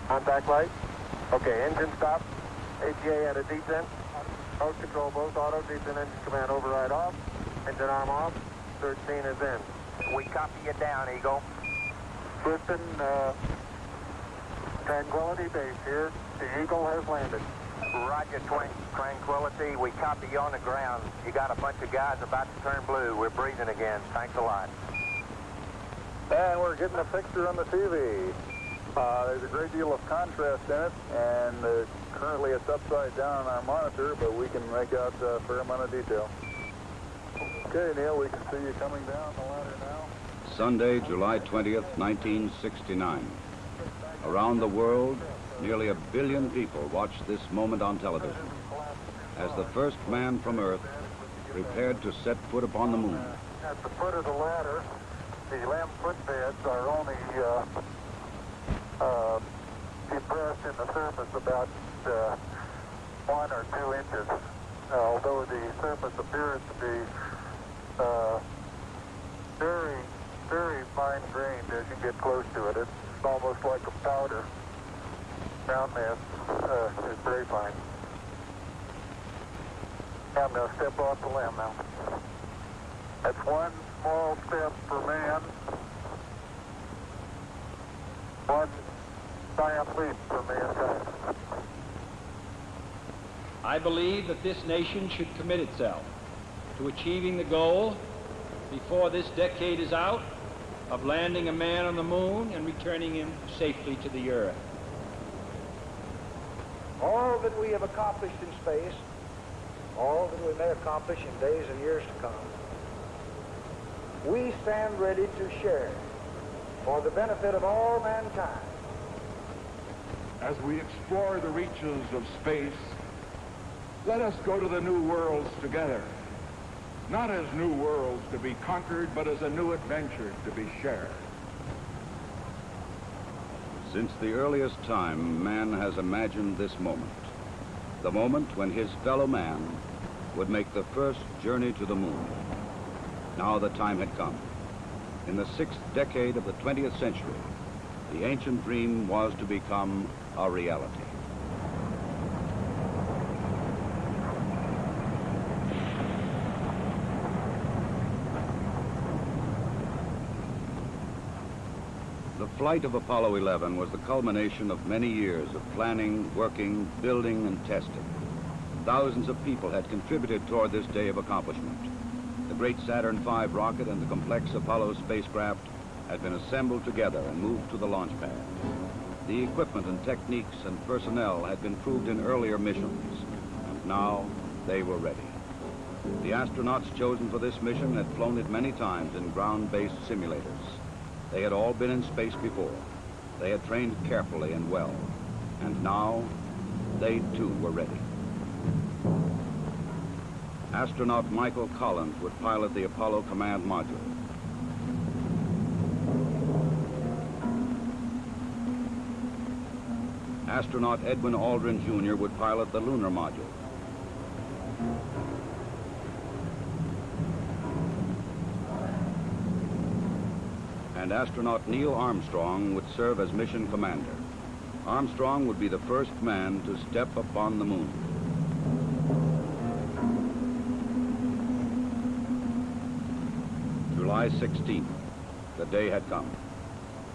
Contact light. Okay, engine stop. ATA at a descent. Mode control both auto. Descent engine command override off. Engine arm off. 13 is in.
We copy you down, Eagle.
Houston, Tranquility Base here. The Eagle has landed.
Roger, Tranquility. We copy you on the ground. You got a bunch of guys about to turn blue. We're breathing again. Thanks a lot.
And we're getting a picture on the TV. There's a great deal of contrast in it, and currently it's upside down on our monitor, but we can make out a fair amount of detail. Okay, Neil, we can see you coming down the ladder now.
Sunday, July 20th, 1969. Around the world, nearly 1 billion people watched this moment on television as the first man from Earth prepared to set foot upon the moon.
At the foot of the ladder, the lamb footbeds are only depressed in the surface about 1 or 2 inches, although the surface appears to be very, very fine-grained as you get close to it. It's almost like a powder. Ground mass is very fine. I'm going to step off the limb now. That's one small step for man, one giant leap for mankind.
I believe that this nation should commit itself to achieving the goal before this decade is out of landing a man on the moon and returning him safely to the Earth.
All that we have accomplished in space, all that we may accomplish in days and years to come, we stand ready to share for the benefit of all mankind.
As we explore the reaches of space, let us go to the new worlds together, not as new worlds to be conquered, but as a new adventure to be shared.
Since the earliest time, man has imagined this moment, the moment when his fellow man would make the first journey to the moon. Now the time had come. In the 6th decade of the 20th century, the ancient dream was to become a reality. The flight of Apollo 11 was the culmination of many years of planning, working, building, and testing. Thousands of people had contributed toward this day of accomplishment. The great Saturn V rocket and the complex Apollo spacecraft had been assembled together and moved to the launch pad. The equipment and techniques and personnel had been proved in earlier missions, and now they were ready. The astronauts chosen for this mission had flown it many times in ground-based simulators. They had all been in space before. They had trained carefully and well, and now they too were ready. Astronaut Michael Collins would pilot the Apollo Command Module. Astronaut Edwin Aldrin Jr. would pilot the Lunar Module. And astronaut Neil Armstrong would serve as mission commander. Armstrong would be the first man to step upon the moon. July 16th, the day had come.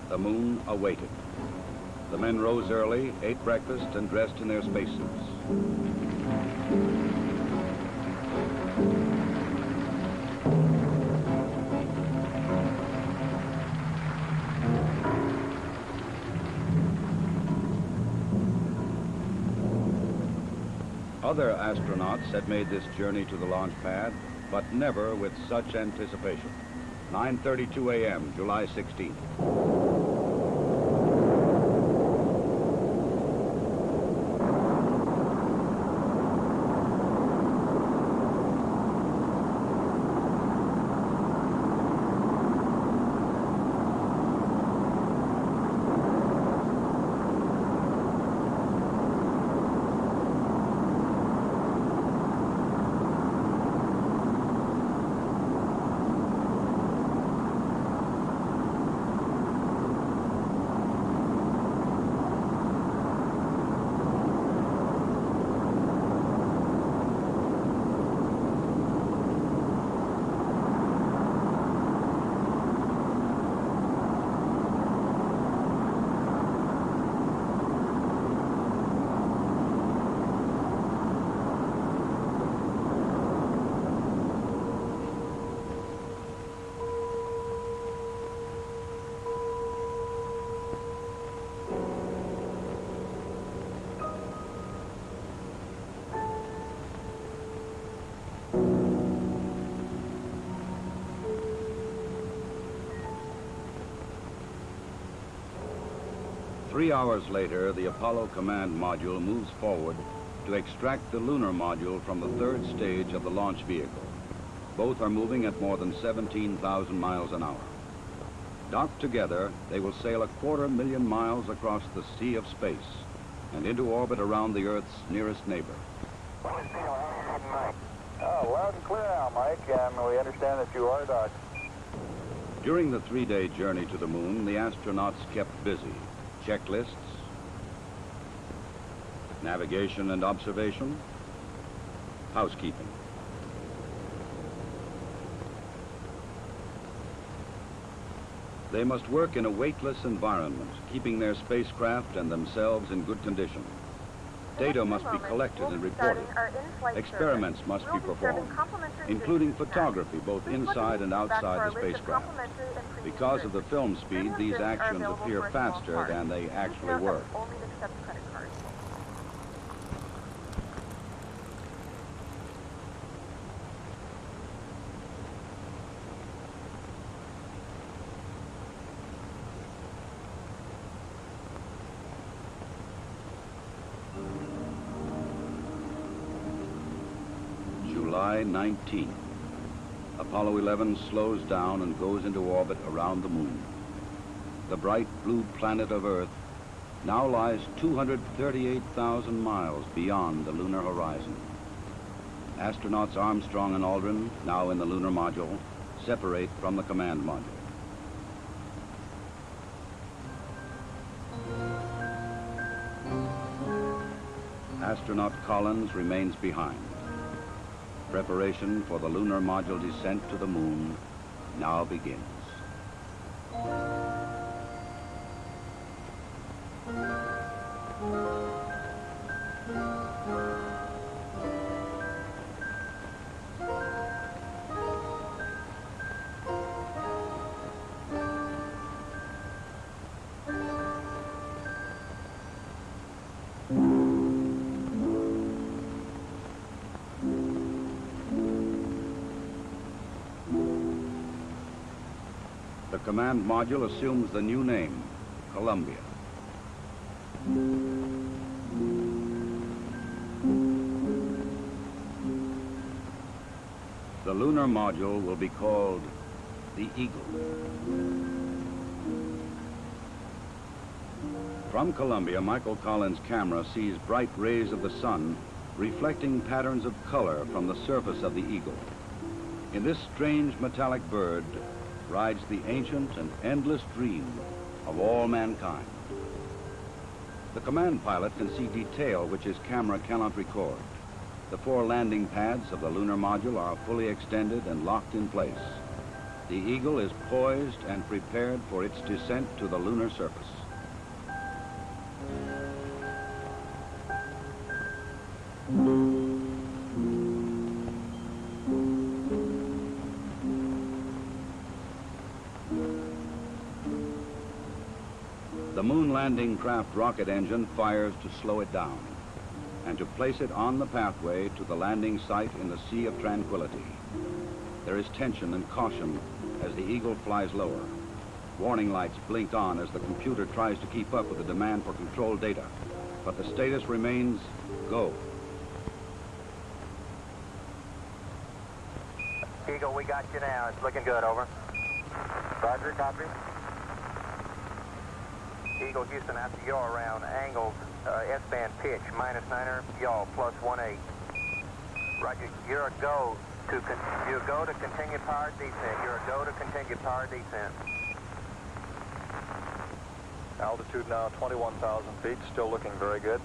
The moon awaited. The men rose early, ate breakfast, and dressed in their spacesuits. Other astronauts had made this journey to the launch pad, but never with such anticipation. 9:32 a.m., July 16th. 3 hours later, the Apollo command module moves forward to extract the lunar module from the third stage of the launch vehicle. Both are moving at more than 17,000 miles an hour. Docked together, they will sail 250,000 miles across the sea of space and into orbit around the Earth's nearest neighbor.
Oh, loud and clear now, Mike, and we understand that you are docked.
During the 3-day journey to the moon, the astronauts kept busy. Checklists, navigation and observation, housekeeping. They must work in a weightless environment, keeping their spacecraft and themselves in good condition. Data must be collected and reported. Experiments must be performed, including photography both inside and outside the spacecraft. Because of the film speed, these actions appear faster than they actually were. July 19. Apollo 11 slows down and goes into orbit around the moon. The bright blue planet of Earth now lies 238,000 miles beyond the lunar horizon. Astronauts Armstrong and Aldrin, now in the lunar module, separate from the command module. Astronaut Collins remains behind. Preparation for the lunar module descent to the moon now begins. The command module assumes the new name, Columbia. The lunar module will be called the Eagle. From Columbia, Michael Collins' camera sees bright rays of the sun reflecting patterns of color from the surface of the Eagle. In this strange metallic bird rides the ancient and endless dream of all mankind. The command pilot can see detail which his camera cannot record. The 4 landing pads of the lunar module are fully extended and locked in place. The Eagle is poised and prepared for its descent to the lunar surface. The moon landing craft rocket engine fires to slow it down and to place it on the pathway to the landing site in the Sea of Tranquility. There is tension and caution as the Eagle flies lower. Warning lights blink on as the computer tries to keep up with the demand for control data, but the status remains go.
Eagle, we got you now. It's looking good, over.
Roger, copy.
Eagle Houston, after yaw around, angled, S-band pitch, -9er, yaw, +18. Roger, you're a go to continue power descent. You're a go to continue power descent.
Altitude now 21,000 feet, still looking very good.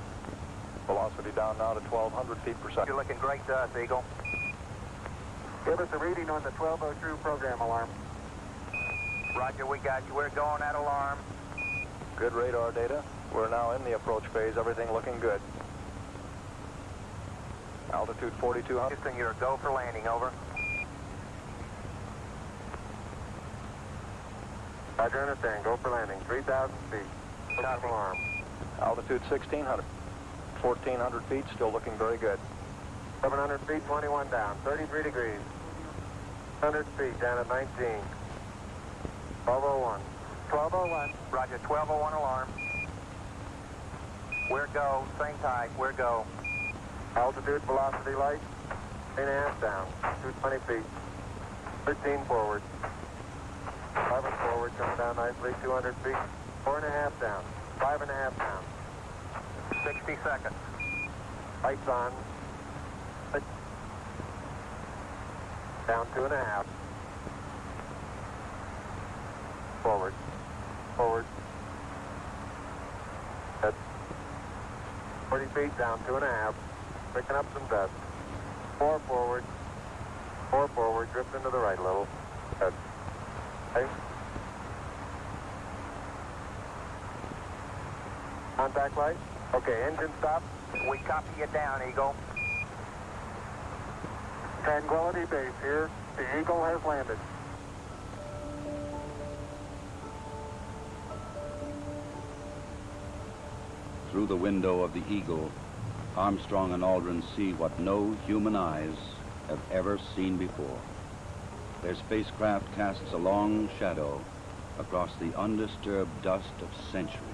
Velocity down now to 1,200 feet per second.
You're looking great to us, Eagle.
Give us a reading on the 1202 program alarm.
Roger, we got you. We're going at alarm.
Good radar data. We're now in the approach phase. Everything looking good. Altitude 4,200.
Houston, you're a go for landing, over.
Roger, understand. Go for landing. 3,000 feet. Top alarm. Altitude 1,600. 1,400 feet. Still looking very good. 700 feet, 21 down. 33 degrees. 100 feet down at 19. 1201.
1201. Roger, 1201 alarm. We're go, same type, we're go.
Altitude, velocity, light. 8.5 down. 220 feet. 13 forward. 11 forward, coming down nicely. 200 feet. 4.5 down. 5.5 down.
60 seconds.
Lights on. Down 2.5. Forward. Forward. That's 40 feet down 2.5. Picking up some dust. 4 forward. 4 forward. Drift into the right a little. Good. Okay. Contact light. Okay, engine stop.
We copy you down, Eagle.
Tranquility Base here. The Eagle has landed.
Through the window of the Eagle, Armstrong and Aldrin see what no human eyes have ever seen before. Their spacecraft casts a long shadow across the undisturbed dust of centuries.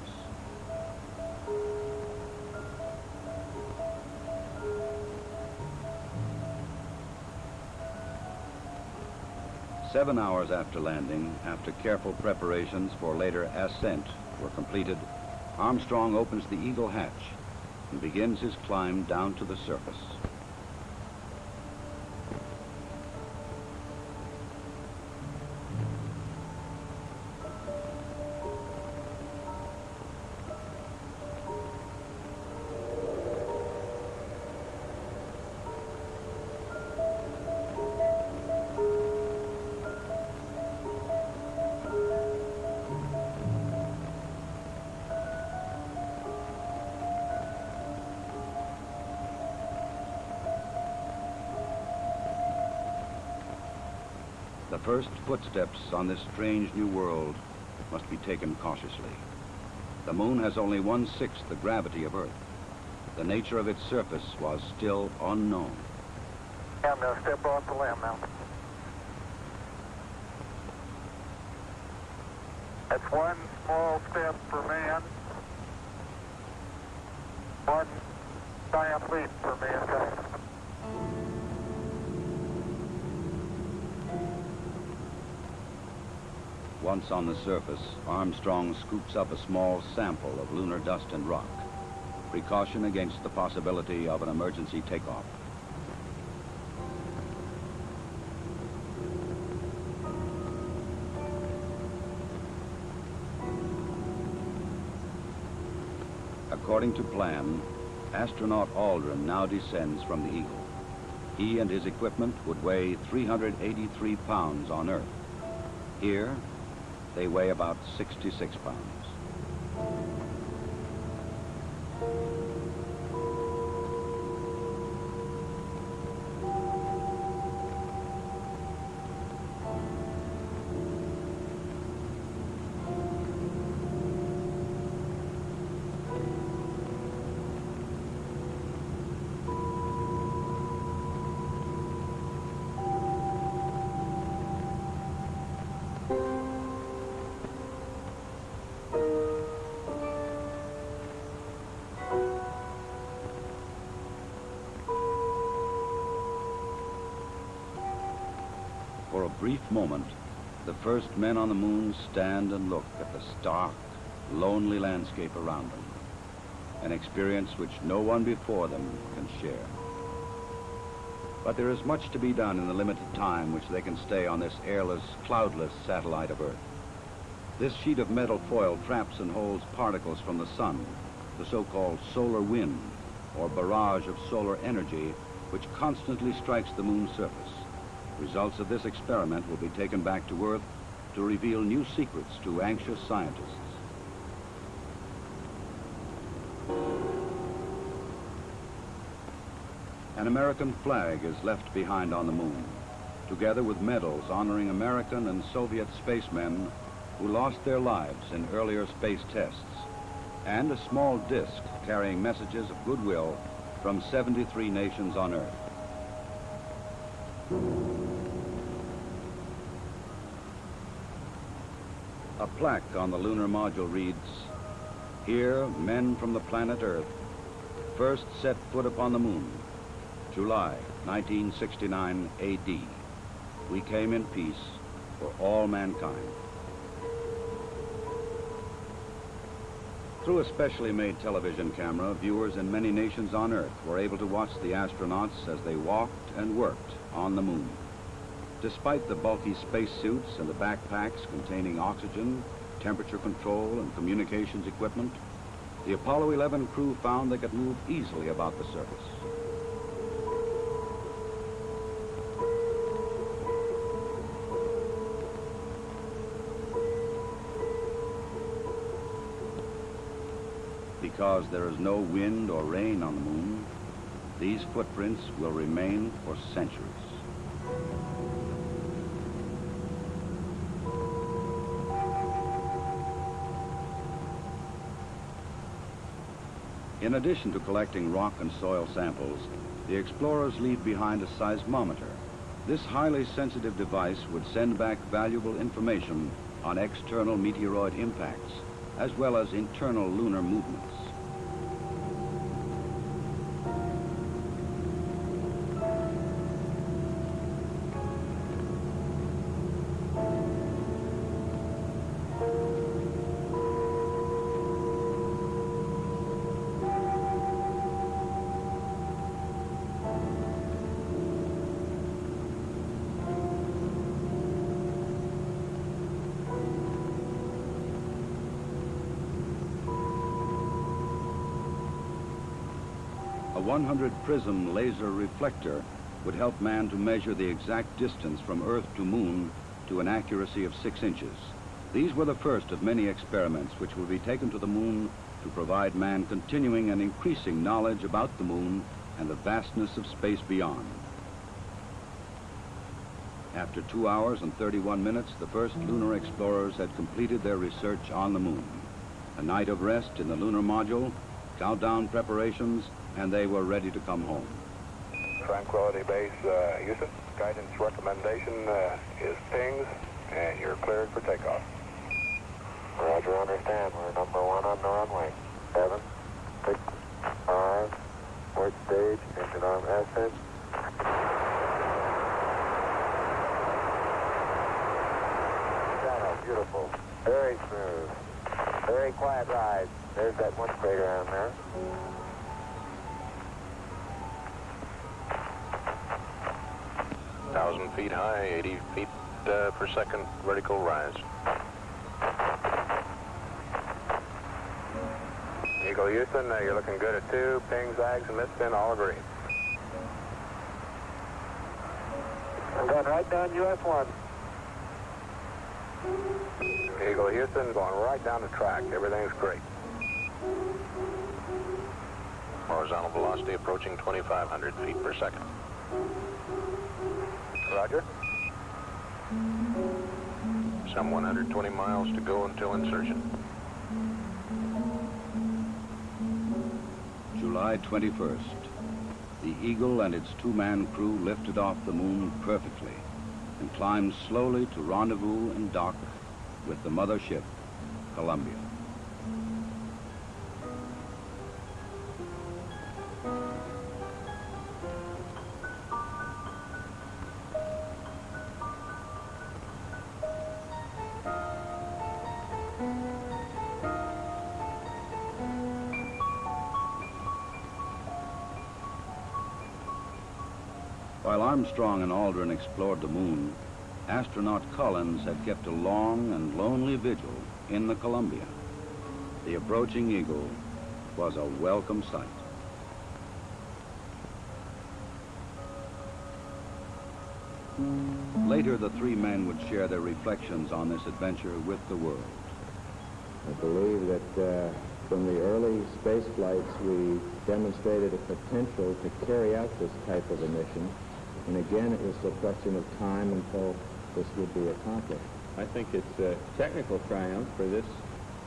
Seven hours after landing, after careful preparations for later ascent were completed, Armstrong opens the Eagle hatch and begins his climb down to the surface. The first footsteps on this strange new world must be taken cautiously. The moon has only 1/6 the gravity of Earth. The nature of its surface was still unknown.
I'm going to step off the limb now. That's one small step for man, one giant leap for mankind.
Once on the surface, Armstrong scoops up a small sample of lunar dust and rock, precaution against the possibility of an emergency takeoff. According to plan, astronaut Aldrin now descends from the Eagle. He and his equipment would weigh 383 pounds on Earth. Here, they weigh about 66 pounds. For a brief moment, the first men on the moon stand and look at the stark, lonely landscape around them, an experience which no one before them can share. But there is much to be done in the limited time which they can stay on this airless, cloudless satellite of Earth. This sheet of metal foil traps and holds particles from the sun, the so-called solar wind, or barrage of solar energy, which constantly strikes the moon's surface. Results of this experiment will be taken back to Earth to reveal new secrets to anxious scientists. An American flag is left behind on the moon, together with medals honoring American and Soviet spacemen who lost their lives in earlier space tests, and a small disc carrying messages of goodwill from 73 nations on Earth. A plaque on the lunar module reads, Here, men from the planet Earth first set foot upon the moon, July 1969 AD. We came in peace for all mankind. Through a specially made television camera, viewers in many nations on Earth were able to watch the astronauts as they walked and worked on the moon. Despite the bulky spacesuits and the backpacks containing oxygen, temperature control, and communications equipment, the Apollo 11 crew found they could move easily about the surface. Because there is no wind or rain on the moon, these footprints will remain for centuries. In addition to collecting rock and soil samples, the explorers leave behind a seismometer. This highly sensitive device would send back valuable information on external meteoroid impacts, as well as internal lunar movements. A 100 prism laser reflector would help man to measure the exact distance from Earth to Moon to an accuracy of 6 inches. These were the first of many experiments which will be taken to the Moon to provide man continuing and increasing knowledge about the Moon and the vastness of space beyond. After 2 hours and 31 minutes, the first lunar explorers had completed their research on the Moon. A night of rest in the lunar module, countdown preparations, and they were ready to come home.
Tranquility Base, Houston. Guidance recommendation is pings, and you're cleared for takeoff. Roger, understand. We're number 1 on the runway. 7, 6, 5, port stage, engine arm ascent. Shadow, beautiful. Very smooth. Very quiet ride. There's that one crater down there. Feet high, 80 feet per second vertical rise. Eagle Houston, you're looking good at 2. Ping, zags, and mist in, all agree. I'm going right down US 1. Eagle Houston, going right down the track. Everything's great. Horizontal velocity approaching 2,500 feet per second. Roger. Some 120 miles to go until insertion.
July 21st. The Eagle and its 2-man crew lifted off the Moon perfectly and climbed slowly to rendezvous and dock with the mothership, Columbia. While Armstrong and Aldrin explored the Moon, astronaut Collins had kept a long and lonely vigil in the Columbia. The approaching Eagle was a welcome sight. Later, the 3 men would share their reflections on this adventure with the world.
I believe that from the early space flights, we demonstrated a potential to carry out this type of a mission. And again, it was a question of time until this would be accomplished.
I think it's a technical triumph for this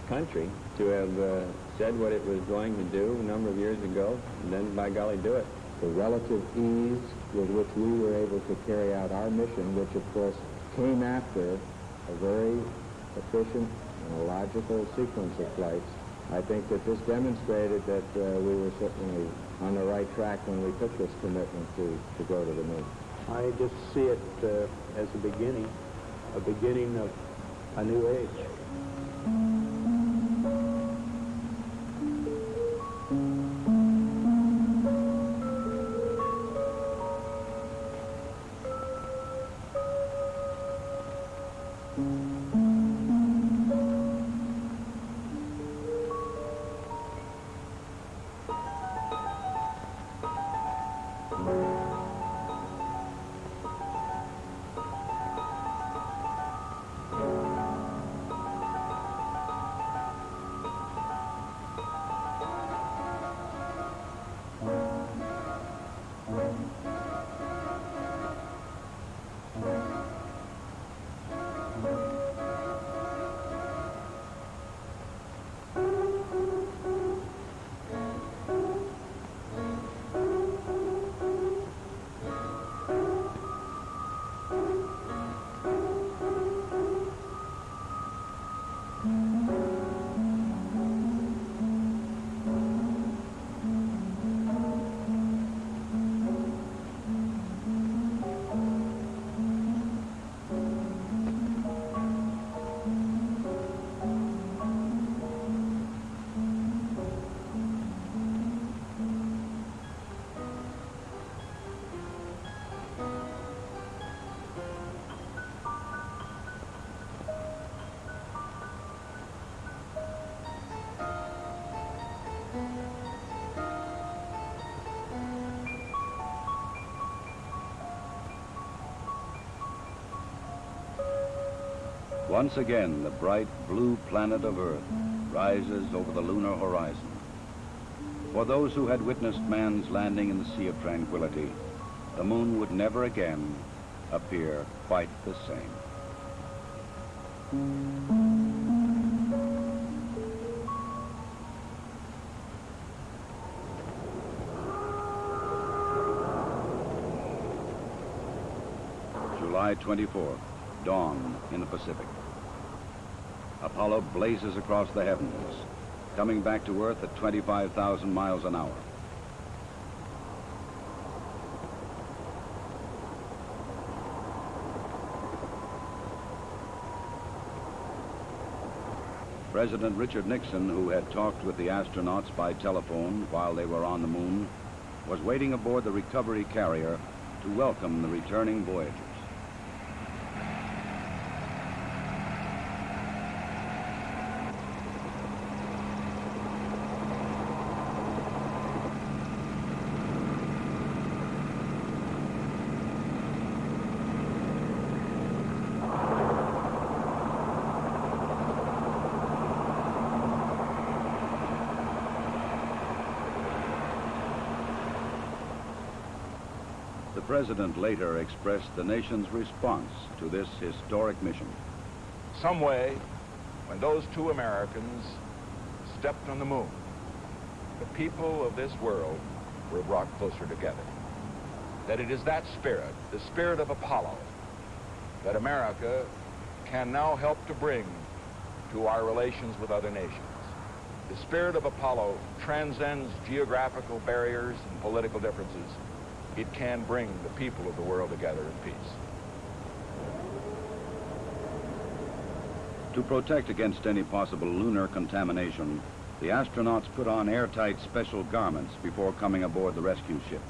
country to have said what it was going to do a number of years ago, and then, by golly, do it.
The relative ease with which we were able to carry out our mission, which, of course, came after a very efficient and a logical sequence of flights, I think that this demonstrated that we were certainly on the right track when we took this commitment to go to the moon.
I just see it as a beginning of a new age.
Once again, the bright blue planet of Earth rises over the lunar horizon. For those who had witnessed man's landing in the Sea of Tranquility, the moon would never again appear quite the same. July 24th, dawn in the Pacific. Apollo blazes across the heavens, coming back to Earth at 25,000 miles an hour. President Richard Nixon, who had talked with the astronauts by telephone while they were on the moon, was waiting aboard the recovery carrier to welcome the returning voyagers. The president later expressed the nation's response to this historic mission.
Some way, when those two Americans stepped on the moon, the people of this world were brought closer together. That it is that spirit, the spirit of Apollo, that America can now help to bring to our relations with other nations. The spirit of Apollo transcends geographical barriers and political differences. It can bring the people of the world together in peace.
To protect against any possible lunar contamination, the astronauts put on airtight special garments before coming aboard the rescue ship.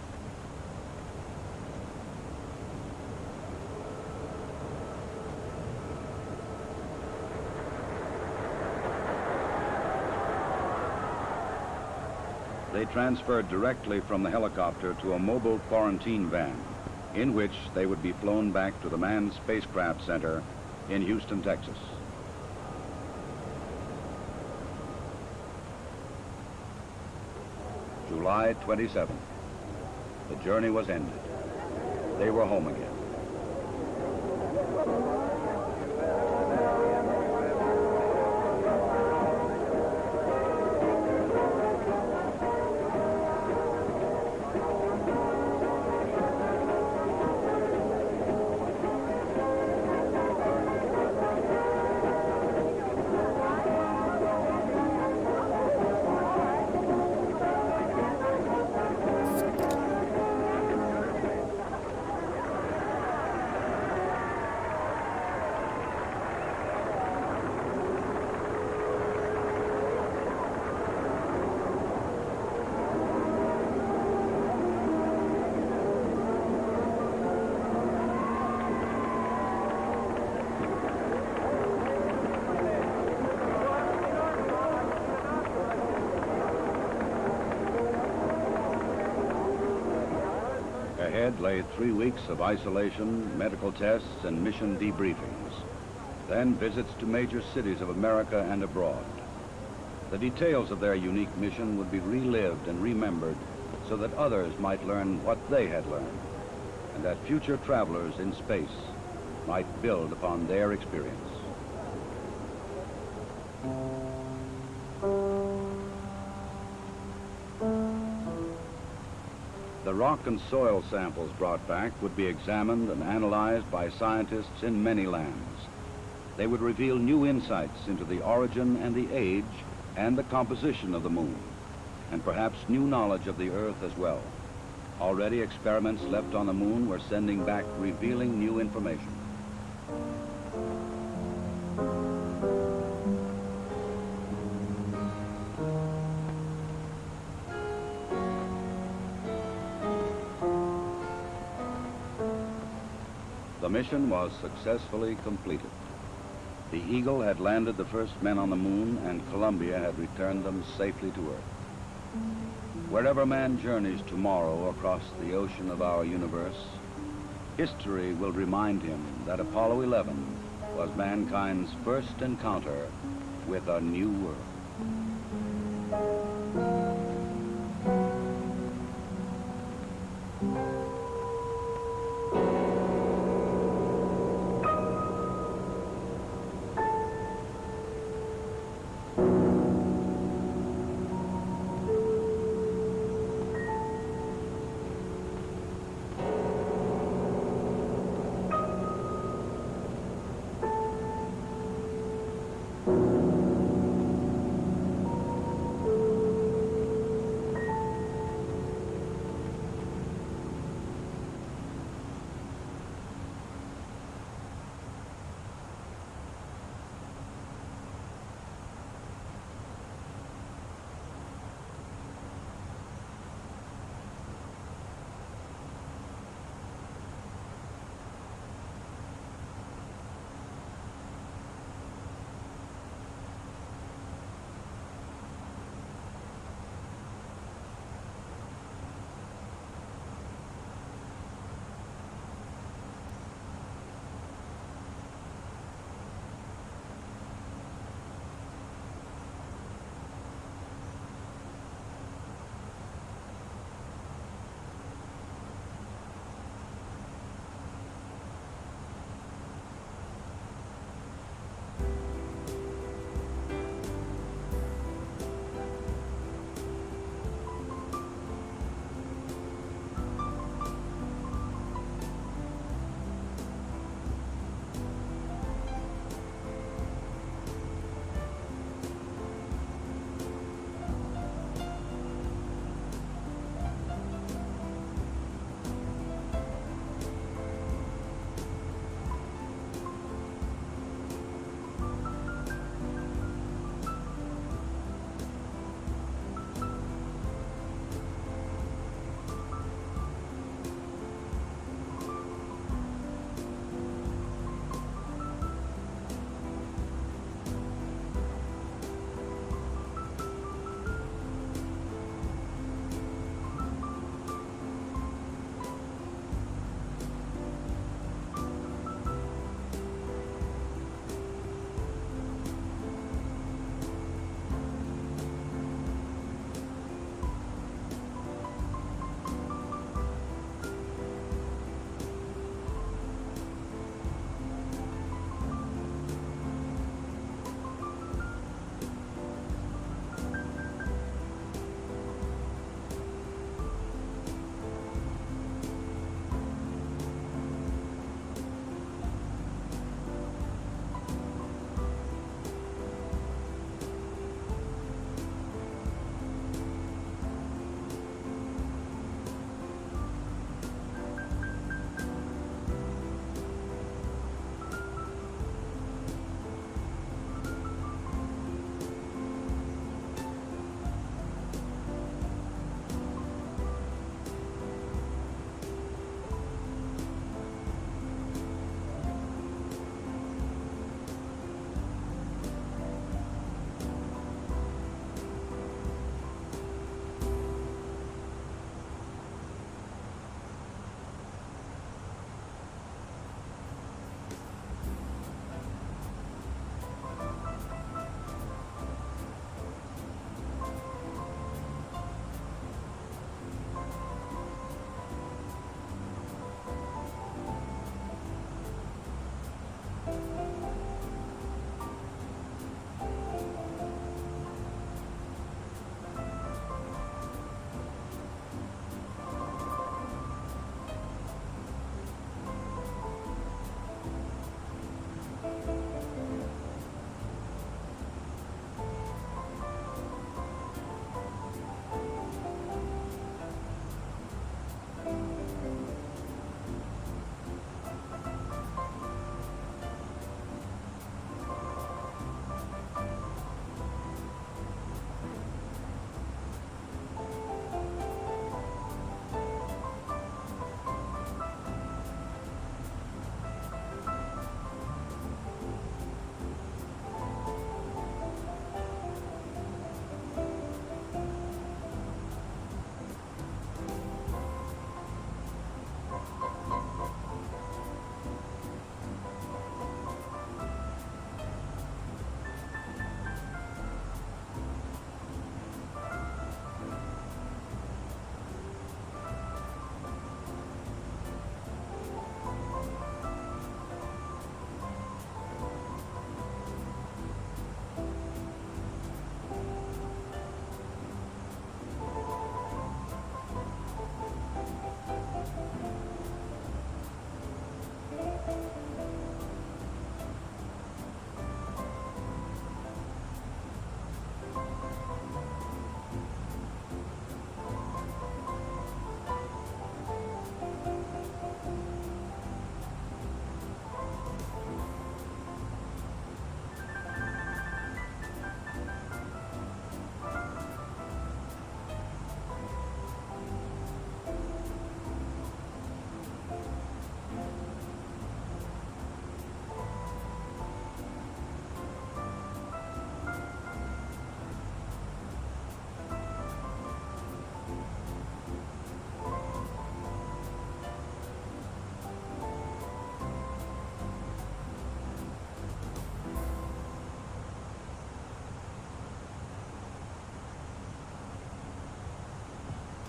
They transferred directly from the helicopter to a mobile quarantine van, in which they would be flown back to the Manned Spacecraft Center in Houston, Texas. July 27th. The journey was ended. They were home again. Ahead lay 3 weeks of isolation, medical tests, and mission debriefings. Then visits to major cities of America and abroad. The details of their unique mission would be relived and remembered so that others might learn what they had learned, and that future travelers in space might build upon their experience. The rock and soil samples brought back would be examined and analyzed by scientists in many lands. They would reveal new insights into the origin and the age and the composition of the moon, and perhaps new knowledge of the Earth as well. Already experiments left on the moon were sending back revealing new information. The mission was successfully completed. The Eagle had landed the first men on the moon, and Columbia had returned them safely to Earth. Wherever man journeys tomorrow across the ocean of our universe, history will remind him that Apollo 11 was mankind's first encounter with a new world.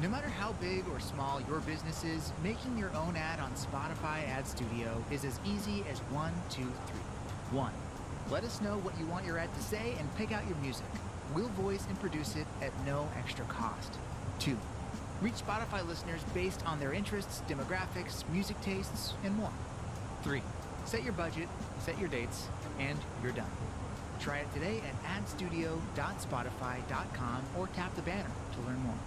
No matter how big or small your business is, making your own ad on Spotify Ad Studio is as easy as 1, 2, 3. 1. Let us know what you want your ad to say and pick out your music. We'll voice and produce it at no extra cost. 2. Reach Spotify listeners based on their interests, demographics, music tastes, and more. 3. Set your budget, set your dates, and you're done. Try it today at adstudio.spotify.com or tap the banner to learn more.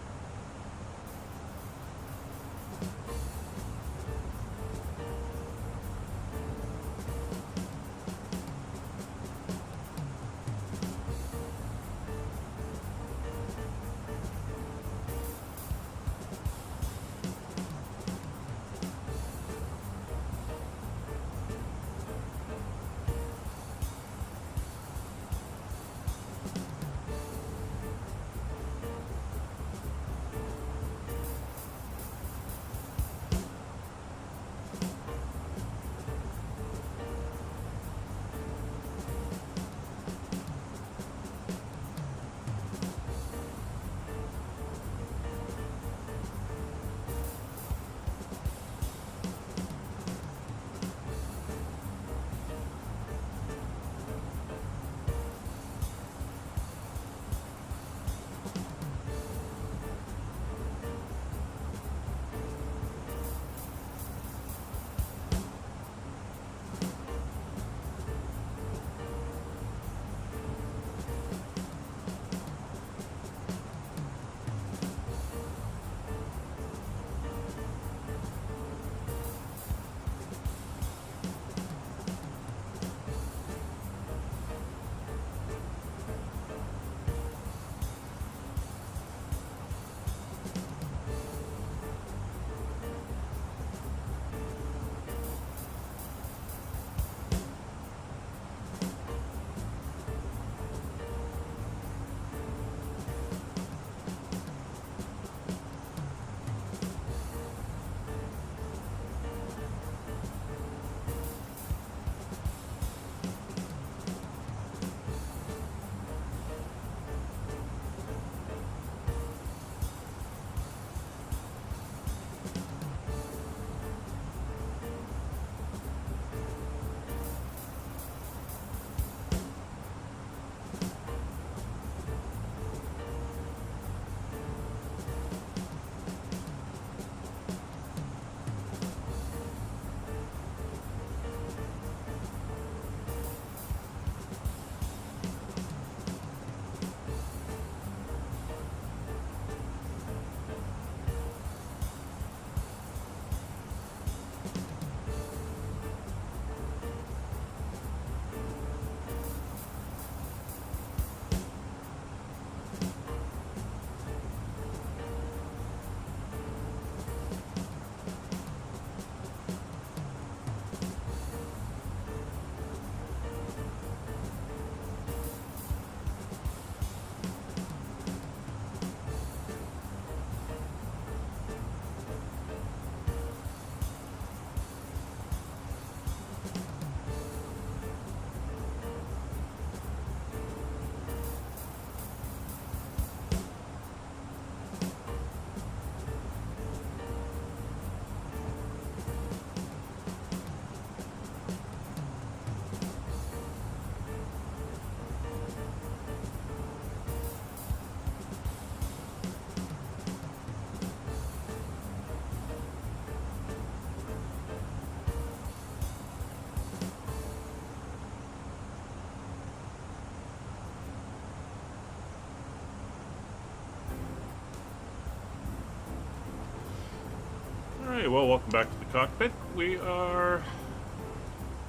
Alright, well, welcome back to the cockpit. We are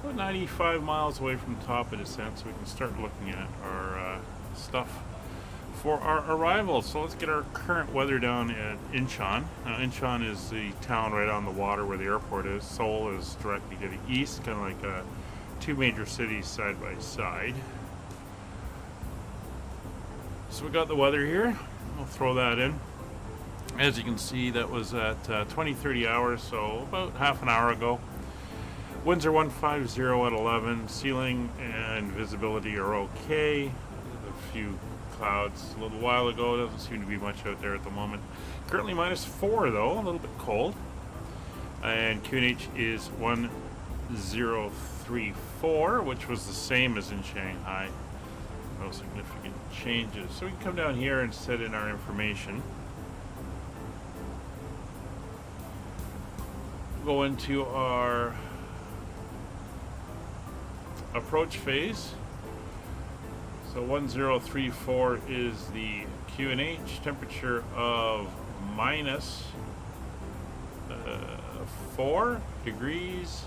about 95 miles away from the top of descent, so we can start looking at our stuff for our arrival. So let's get our current weather down at Incheon. Now, Incheon is the town right on the water where the airport is. Seoul is directly to the east, kind of like two major cities side by side. So we got the weather here. I'll throw that in. As you can see, that was at 20-30 hours, so about half an hour ago. Winds are 150 at 11. Ceiling and visibility are okay. A few clouds a little while ago. Doesn't seem to be much out there at the moment. Currently -4 though, a little bit cold. And QNH is 1034, which was the same as in Shanghai. No significant changes. So we can come down here and set in our information. Go into our approach phase. So 1034 is the QNH, temperature of -4 degrees,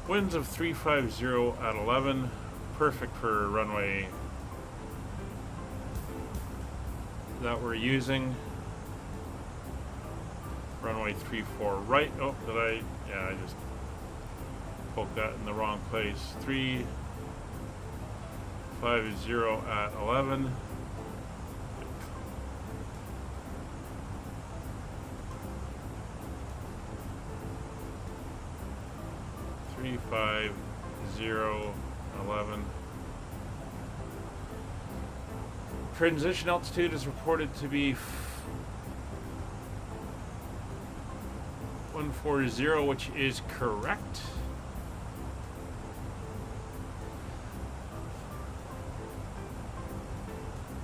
winds of 350 at 11, perfect for runway that we're using. Runway 34 right. Oh, did I? Yeah, I just poked that in the wrong place. 350 at 11. Three 5-0-11. Transition altitude is reported to be 140, which is correct.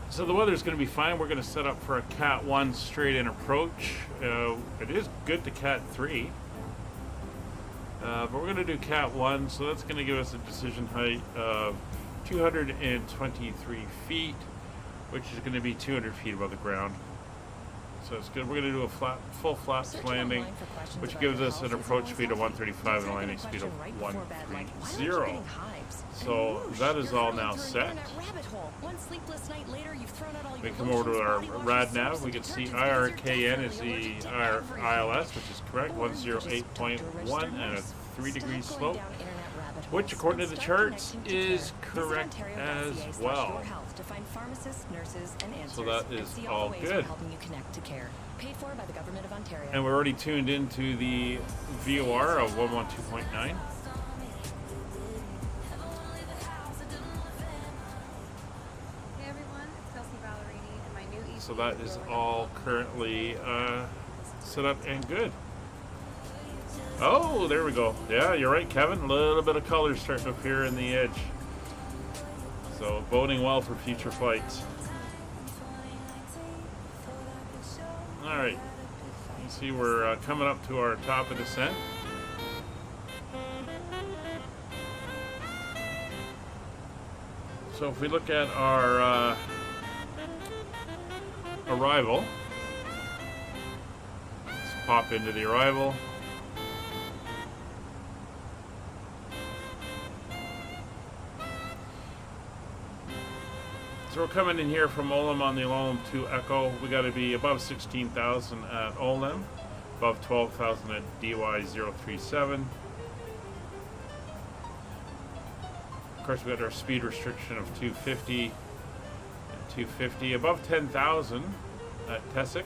So the weather is going to be fine. We're going to set up for a Cat 1 straight in approach. It is good to Cat 3. But we're going to do Cat 1, so that's going to give us a decision height of 223 feet, which is going to be 200 feet above the ground. So it's good. We're going to do a full flaps landing, which gives us an approach speed of 135 and a landing speed of 130. So that is all now set. We come over to our rad nav. We can see IRKN is the ILS, which is correct, 108.1 and a 3-degree slope, which according to the charts is correct as well. So that is all good. And we're already tuned into the VOR of 112.9. So that is all currently set up and good. Oh, there we go. Yeah, you're right, Kevin. A little bit of color starting to appear in the edge. So boding well for future flights. All right. You see we're coming up to our top of descent. So if we look at our arrival, let's pop into the arrival. So we're coming in here from Olam on the Olam to Echo. We got to be above 16,000 at Olam, above 12,000 at DY037. Of course, we got our speed restriction of 250 and 250. Above 10,000 at Tessic.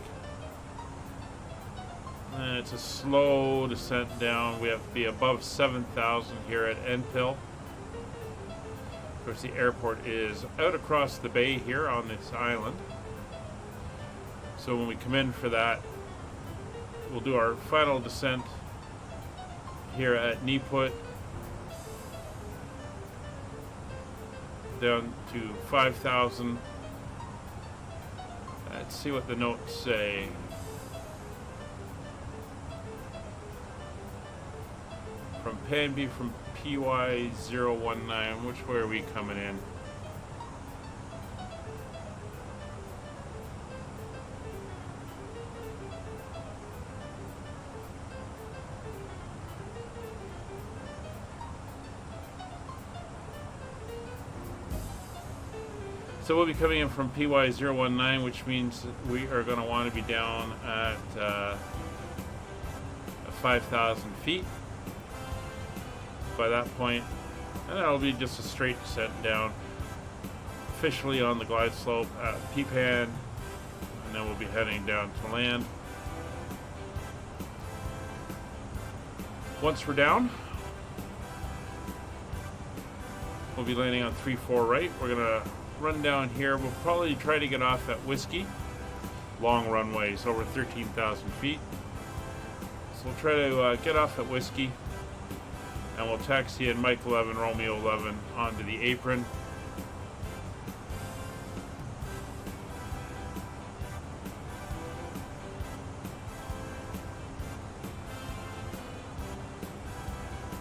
And it's a slow descent down. We have to be above 7,000 here at Enpil. Of course, the airport is out across the bay here on this island. So when we come in for that, we'll do our final descent here at Niput down to 5,000. Let's see what the notes say. From Panby, from PY019, which way are we coming in? So we'll be coming in from PY019, which means we are going to want to be down at 5,000 feet by that point, and that'll be just a straight descent down, officially on the glide slope at Pepan, and then we'll be heading down to land. Once we're down, we'll be landing on 3-4 right. We're gonna run down here. We'll probably try to get off at Whiskey. Long runways, over 13,000 feet. So we'll try to get off at Whiskey. And we'll taxi in Mike 11, Romeo 11 onto the apron.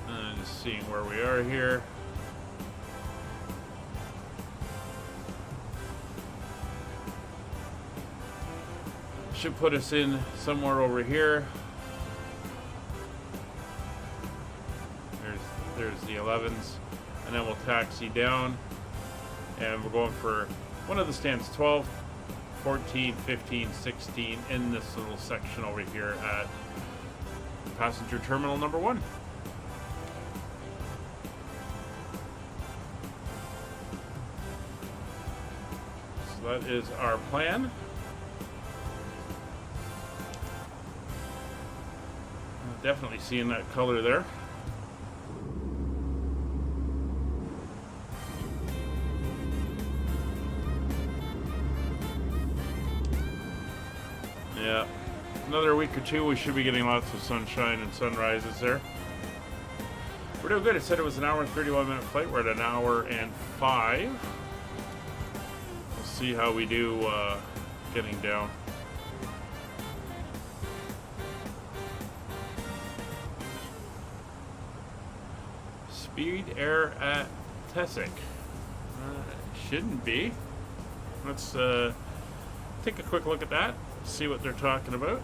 And just seeing where we are here. Should put us in somewhere over here. There's the 11s, and then we'll taxi down, and we're going for one of the stands, 12, 14, 15, 16, in this little section over here at passenger terminal number 1. So that is our plan. Definitely seeing that color there. Yeah, another week or two we should be getting lots of sunshine and sunrises there. We're doing good. It said it was an hour and 31 minute flight. We're at an hour and 5. We'll see how we do getting down. Speed air at Tessic. Shouldn't be. Let's take a quick look at that, see what they're talking about.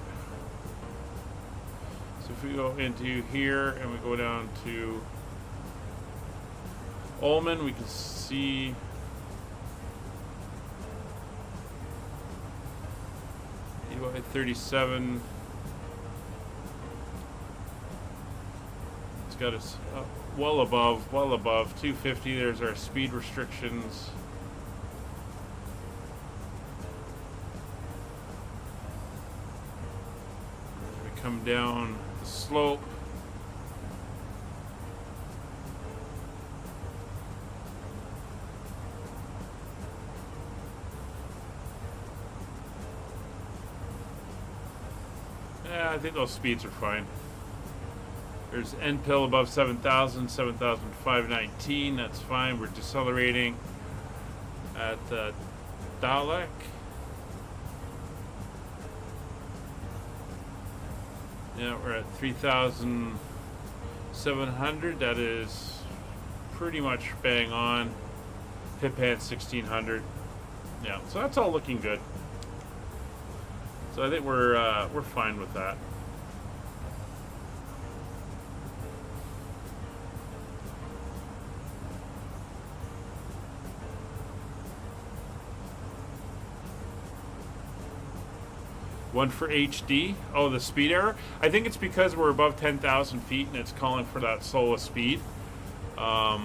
So if we go into here and we go down to Ullman, we can see UI 37. It's got us well above 250. There's our speed restrictions. We come down the slope. Yeah, I think those speeds are fine. There's NPIL above 7,000, 7,519. That's fine. We're decelerating at Dalek. Yeah, we're at 3,700. That is pretty much bang on. Pipan 1,600. Yeah, so that's all looking good. So I think we're fine with that. One for HD. Oh, the speed error. I think it's because we're above 10,000 feet and it's calling for that slowest speed. I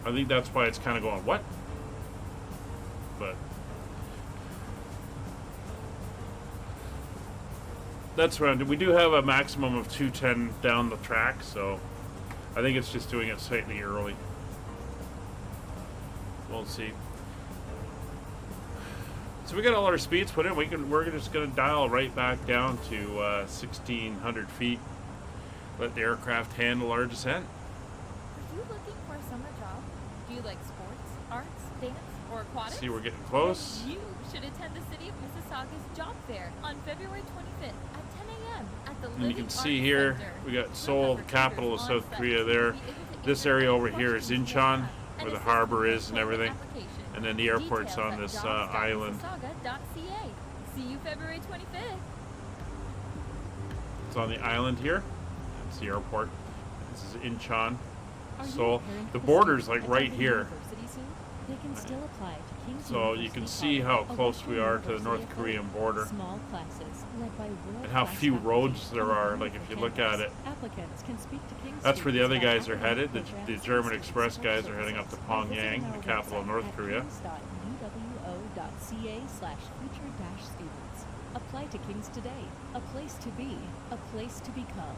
think that's why it's kind of going, what? But that's around. We do have a maximum of 210 down the track, so I think it's just doing it slightly early. We'll see. So we got all our speeds put in. We're just going to dial right back down to 1,600 feet. Let the aircraft handle our descent.
Are you looking for a summer job? Do you like sports, arts, dance, or aquatics?
See, we're getting close.
Then you should attend the City of Mississauga's Job Fair on February 25th at 10 a.m. at the
And you can see here, we got Seoul, the capital of South Korea there. This area over here is Incheon, where the harbor is and everything. And then the airport's on this island.
See you February 25th.
It's on the island here. It's the airport. This is Incheon, Seoul. The border's like right here.
They can still apply to King's
So you can see how close we are to the North Korean border.
Small classes led by
And how few roads there are. Like if you look at it,
applicants can speak to King's
that's where the other guys are headed. The German Express guys are heading up to Pyongyang, the capital of North Korea.
uwo.ca/future-students. Apply to King's today. A place to be, a place to become.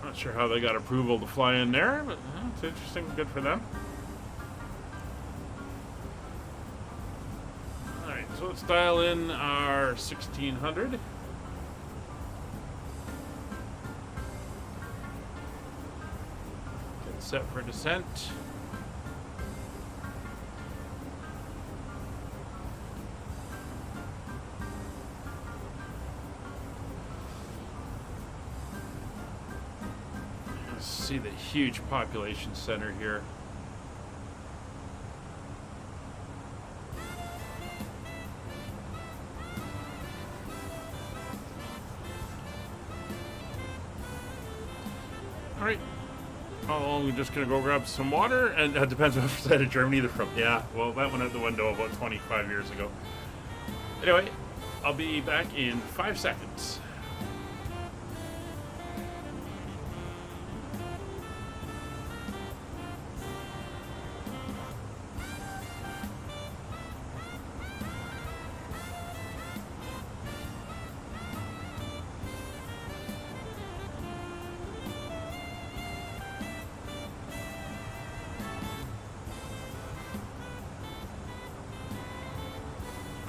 Not sure how they got approval to fly in there, but it's interesting. Good for them. Let's dial in our 1600. Get set for descent. Let's see the huge population center here. Alright. Oh, we're just gonna go grab some water, and it depends on what side of Germany they're from. Yeah, well, that went out the window about 25 years ago. Anyway, I'll be back in 5 seconds.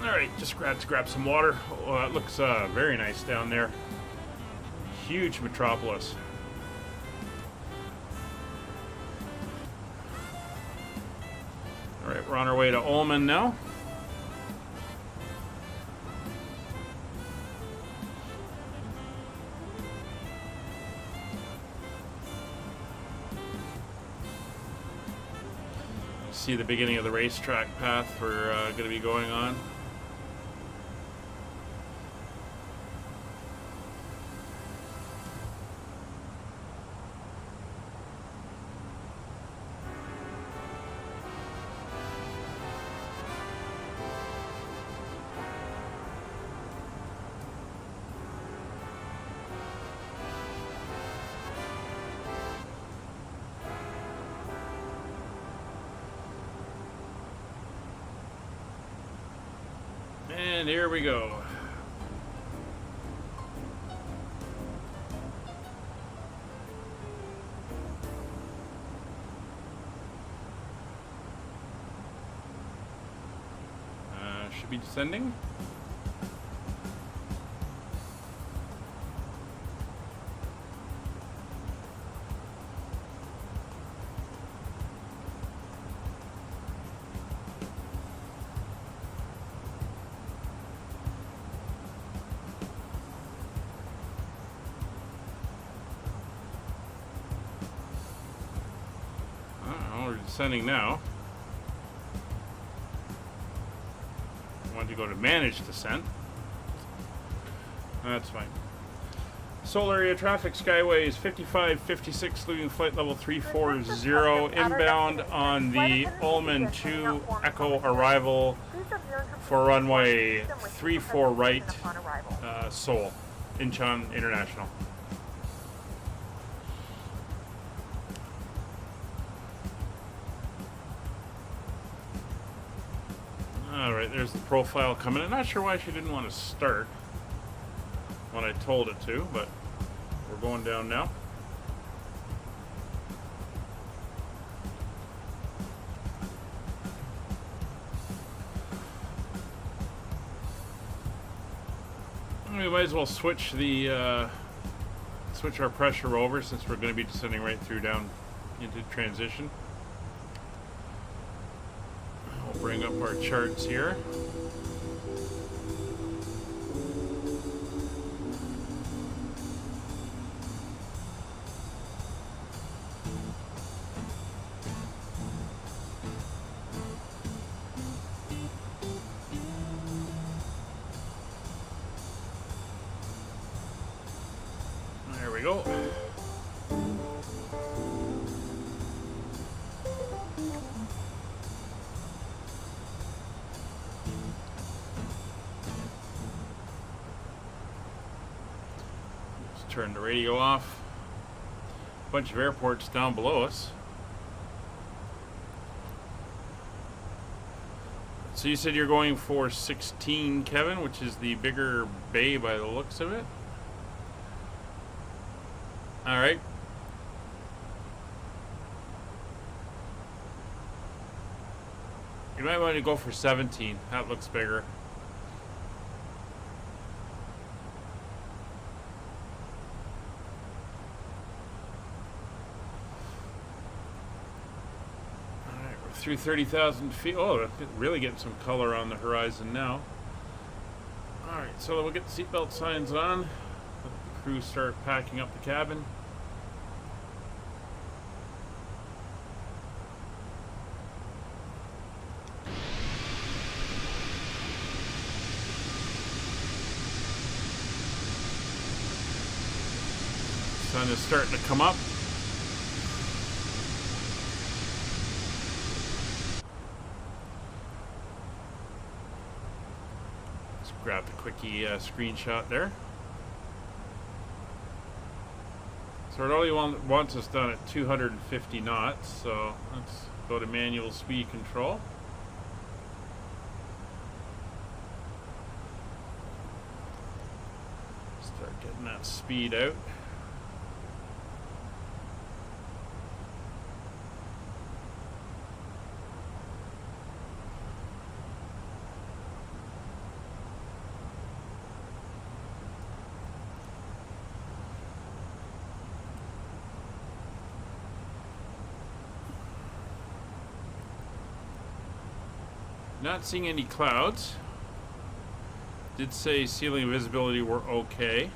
Alright, just grab some water. Oh, it looks very nice down there. Huge metropolis. Alright, we're on our way to Ulm now. See the beginning of the racetrack path we're going to be going on. And here we go. Should be descending. We're descending now. I want to go to manage descent. That's fine. Seoul area traffic skyways 5556 leaving flight level 340 inbound on the Ulm 2 Echo arrival for runway 34 right, Seoul, Incheon International. Alright, there's the profile coming in. Not sure why she didn't want to start when I told it to, but we're going down now. We might as well switch the switch our pressure over since we're going to be descending right through down into transition. We'll bring up our charts here. There we go. Let's turn the radio off. Bunch of airports down below us. So you said you're going for 16, Kevin, which is the bigger bay by the looks of it. All right. You might want to go for 17. That looks bigger. through 30,000 feet. Oh, really getting some color on the horizon now. Alright, so we'll get the seatbelt signs on. Let the crew start packing up the cabin. Sun is starting to come up. Let's grab the quickie screenshot there. So it only wants us done at 250 knots, so let's go to manual speed control. Start getting that speed out. Not seeing any clouds. Did say ceiling and visibility were okay,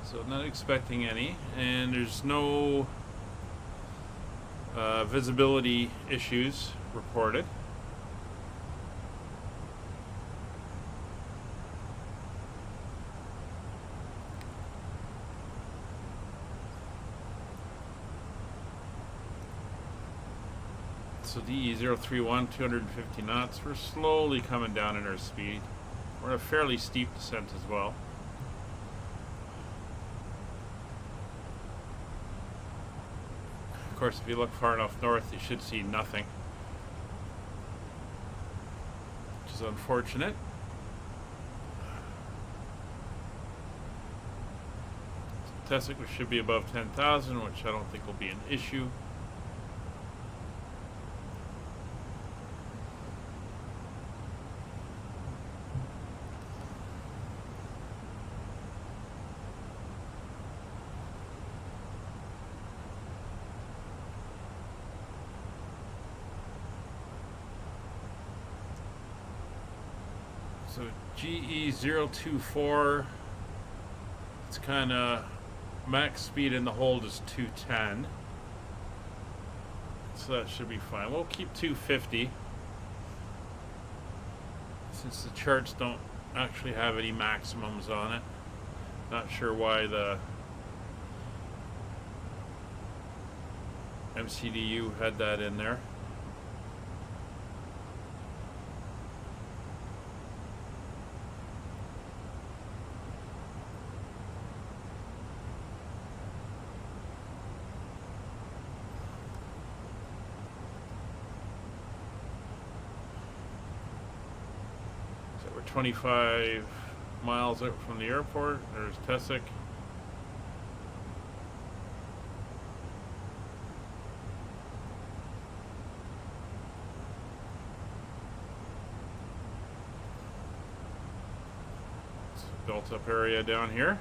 so not expecting any, and there's no visibility issues reported. So DE031, 250 knots. We're slowly coming down in our speed. We're in a fairly steep descent as well. Of course, if you look far enough north, you should see nothing, which is unfortunate. Testing should be above 10,000, which I don't think will be an issue. So GE024, it's kind of max speed in the hold is 210, so that should be fine. We'll keep 250 since the charts don't actually have any maximums on it. Not sure why the MCDU had that in there. So we're 25 miles out from the airport. There's Tessic. Built up area down here.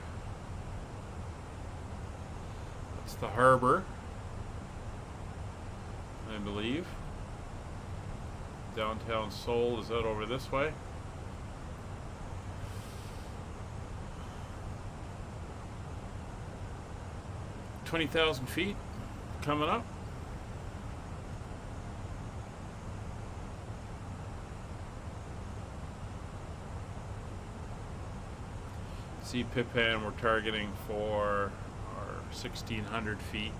That's the harbor, I believe. Downtown Seoul is out over this way. $20,000 feet coming up. Pipan we're targeting for our 1,600 feet.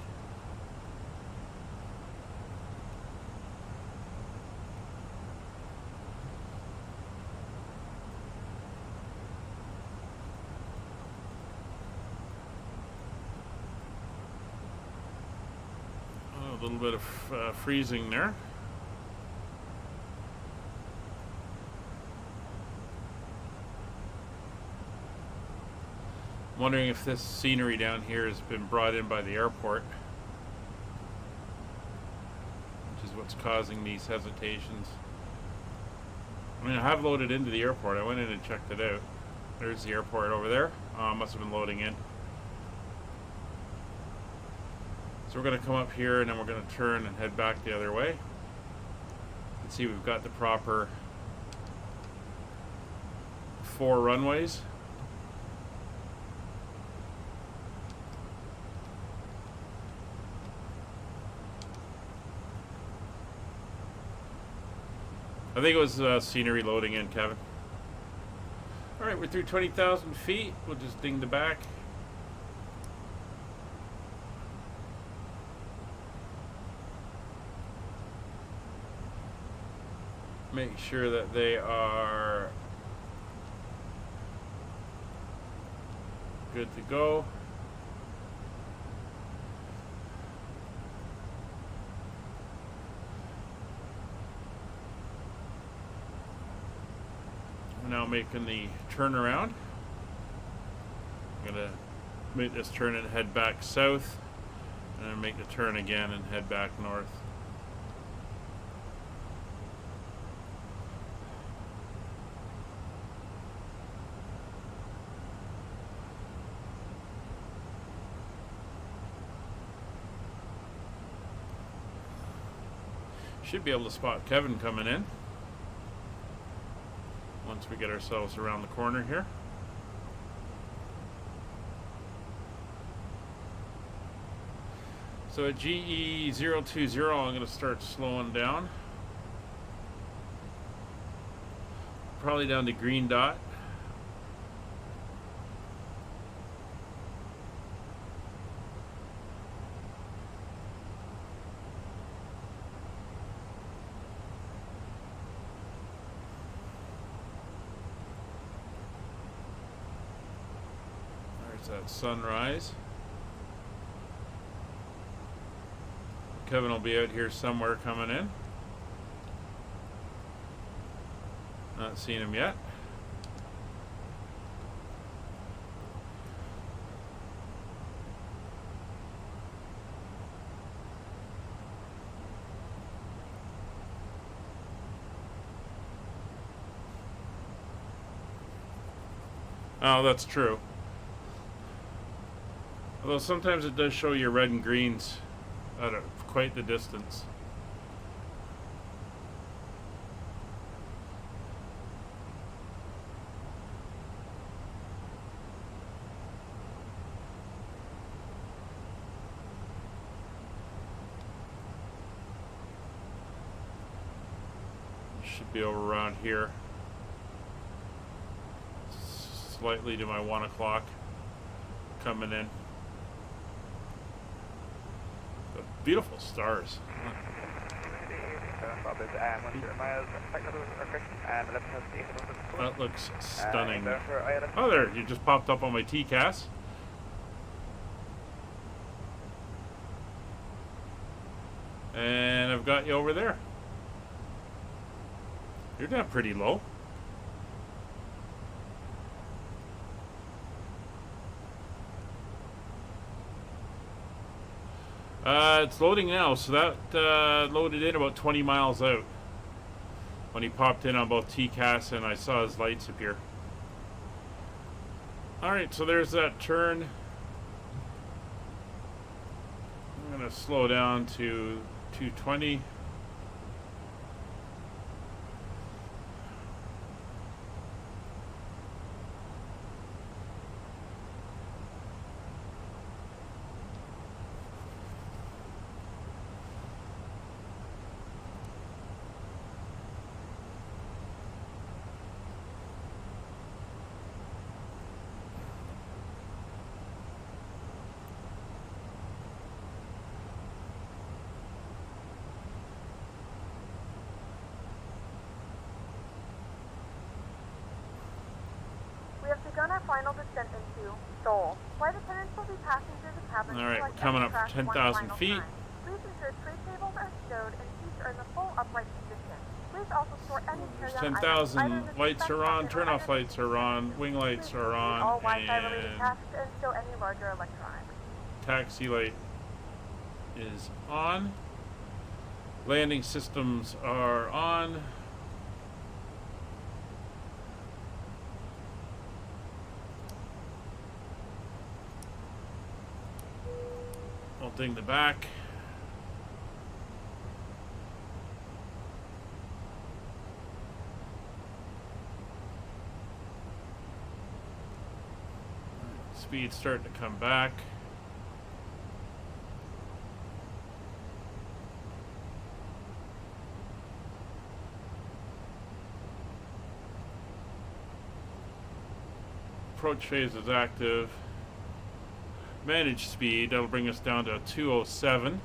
Oh, a little bit of freezing there. Wondering if this scenery down here has been brought in by the airport, which is what's causing these hesitations. I mean, I have loaded into the airport. I went in and checked it out. There's the airport over there. Must have been loading in. So we're going to come up here and then we're going to turn and head back the other way. Let's see, we've got the proper 4 runways. I think it was scenery loading in, Kevin. Alright, we're through 20,000 feet. We'll just ding the back. Make sure that they are good to go. We're now making the turnaround. I'm gonna make this turn and head back south, and then make the turn again and head back north. Should be able to spot Kevin coming in once we get ourselves around the corner here. So at GE 020, I'm going to start slowing down. Probably down to green dot. That sunrise. Kevin will be out here somewhere coming in. Not seeing him yet. Oh, that's true. Although sometimes it does show you red and greens at quite the distance. Should be over around here. Slightly to my 1 o'clock coming in. Beautiful stars. That looks stunning. Oh, there, you just popped up on my TCAS. And I've got you over there. You're down pretty low. It's loading now, so that loaded in about 20 miles out when he popped in on both TCAS and I saw his lights appear. Alright, so there's that turn. I'm going to slow down to 220.
We have begun our final descent into Seoul. Flight attendants will be passengers and cabin.
Alright, we're coming up for 10,000 feet.
Please ensure tray tables are stowed and seats are in the full upright position. Please also store any carry-on
10,000 lights are on, turn-off lights are on, wing lights are on,
all Wi-Fi related
and
tasks and stow any larger electronics.
taxi light is on. Landing systems are on. I'll ding the back. Speed's starting to come back. Approach phase is active. Manage speed, that'll bring us down to 207.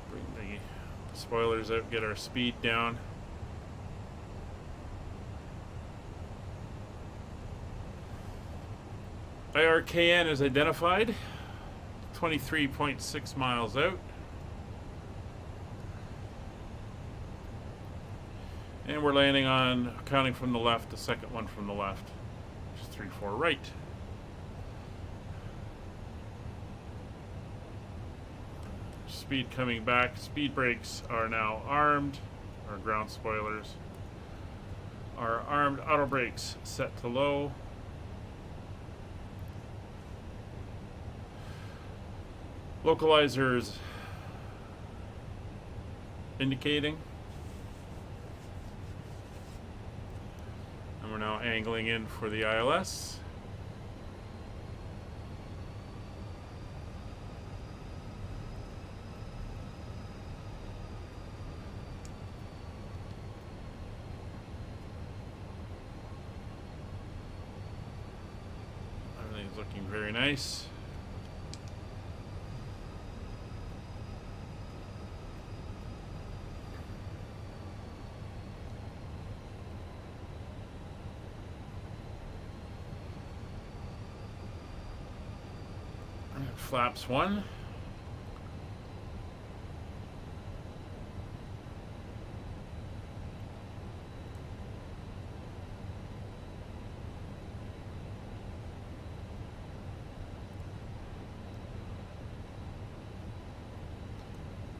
Bring the spoilers out, get our speed down. IRKN is identified, 23.6 miles out. And we're landing on, counting from the left, the second one from the left, which is 34 right. Speed coming back. Speed brakes are now armed. Our ground spoilers are armed. Auto brakes set to low. Localizers indicating. And we're now angling in for the ILS. Everything's looking very nice. Flaps 1.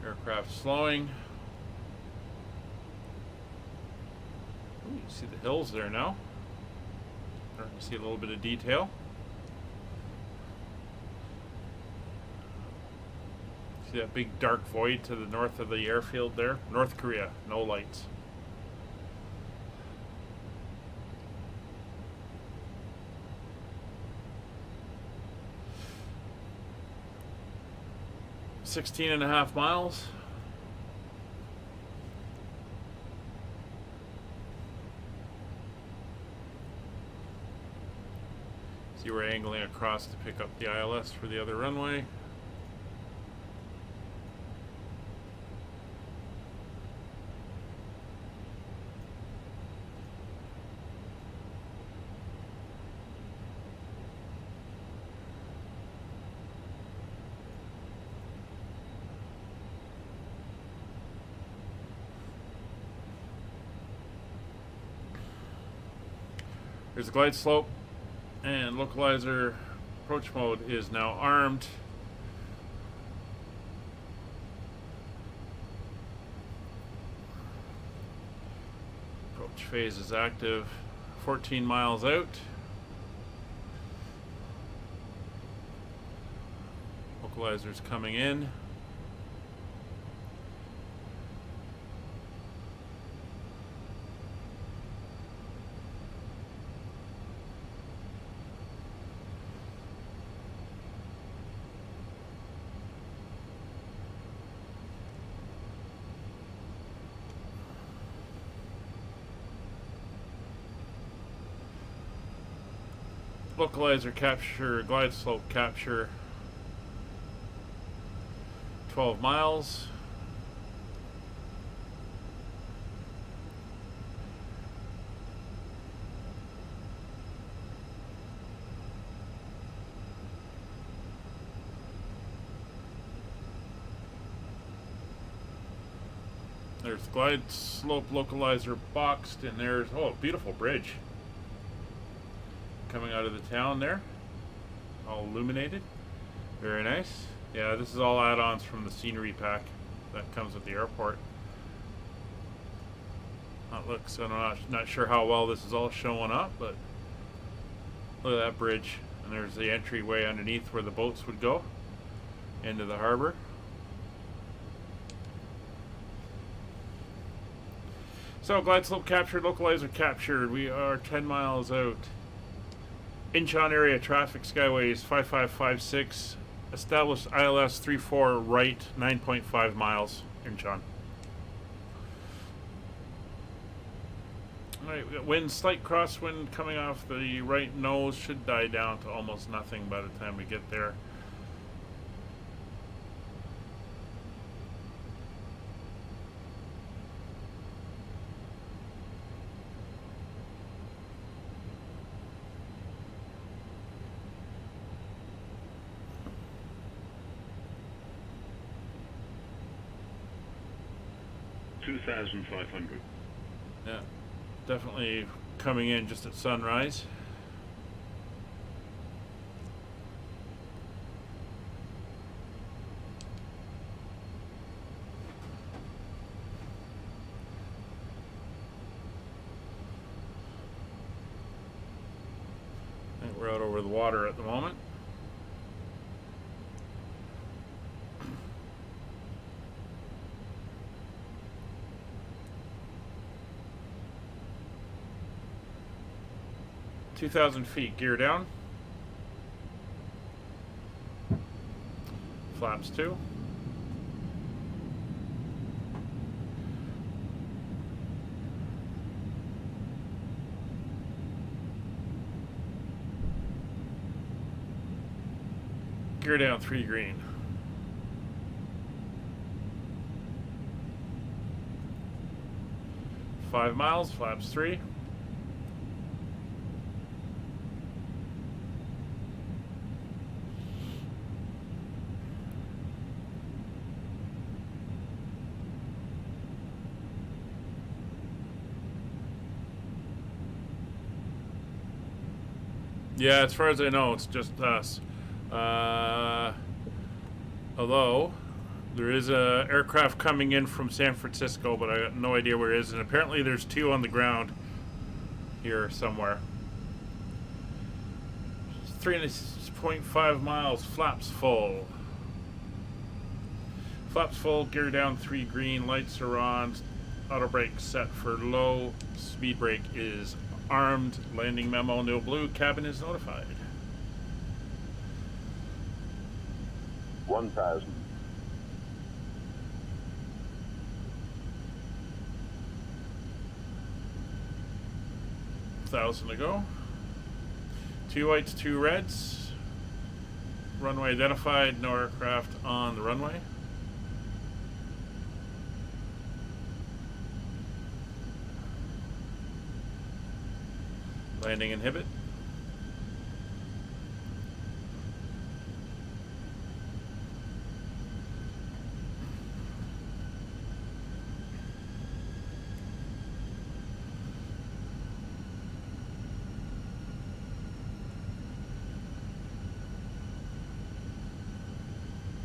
Aircraft slowing. Ooh, you see the hills there now. Starting to see a little bit of detail. See that big dark void to the north of the airfield there? North Korea, no lights. $16.5 miles. See, we're angling across to pick up the ILS for the other runway. There's a glide slope, and localizer approach mode is now armed. Approach phase is active, 14 miles out. Localizer's coming in. Localizer capture, glide slope capture, 12 miles. There's glide slope localizer boxed, and there's, oh, beautiful bridge coming out of the town there, all illuminated. Very nice. Yeah, this is all add-ons from the scenery pack that comes with the airport. That looks, I'm not sure how well this is all showing up, but look at that bridge. And there's the entryway underneath where the boats would go into the harbor. So, glide slope captured, localizer captured. We are 10 miles out. Incheon area traffic, Skyways 5556. Established ILS 34 right, 9.5 miles, Incheon. Alright, wind, slight crosswind coming off the right nose, should die down to almost nothing by the time we get there.
$2,500.
Yeah, definitely coming in just at sunrise. I think we're out over the water at the moment. $2,000 feet, gear down. Flaps 2. Gear down 3 green. Five miles, flaps 3. Yeah, as far as I know, it's just us. Although, there is a aircraft coming in from San Francisco, but I got no idea where it is. And apparently there's 2 on the ground here somewhere. 3.5 miles, flaps full. Flaps full, gear down 3 green, lights are on. Auto brake set for low. Speed brake is armed. Landing memo, no blue. Cabin is notified.
1,000.
$1,000 to go. 2 whites, 2 reds. Runway identified. No aircraft on the runway. Landing inhibit.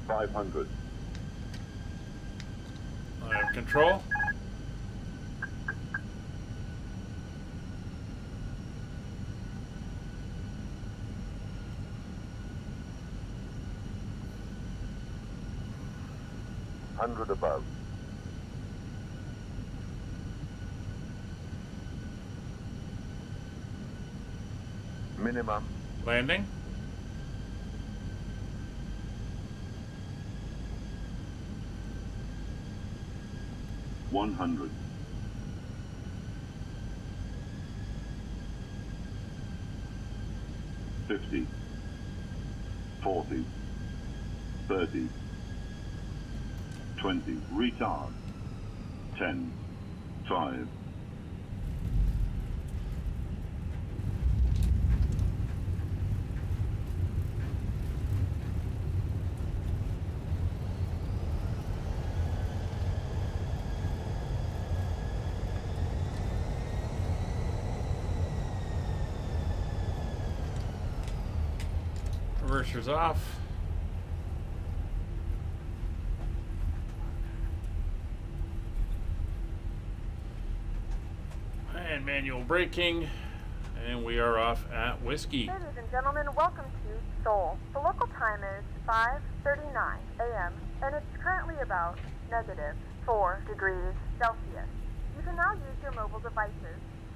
$500.
I have control.
$100 above. Minimum.
Landing.
$100. 50. 40. 30. 20. Retard. 10. 5.
Reversers off. And manual braking. And we are off at Whiskey.
Ladies and gentlemen, welcome to Seoul. The local time is 5:39 a.m. and it's currently about -4 degrees Celsius. You can now use your mobile devices.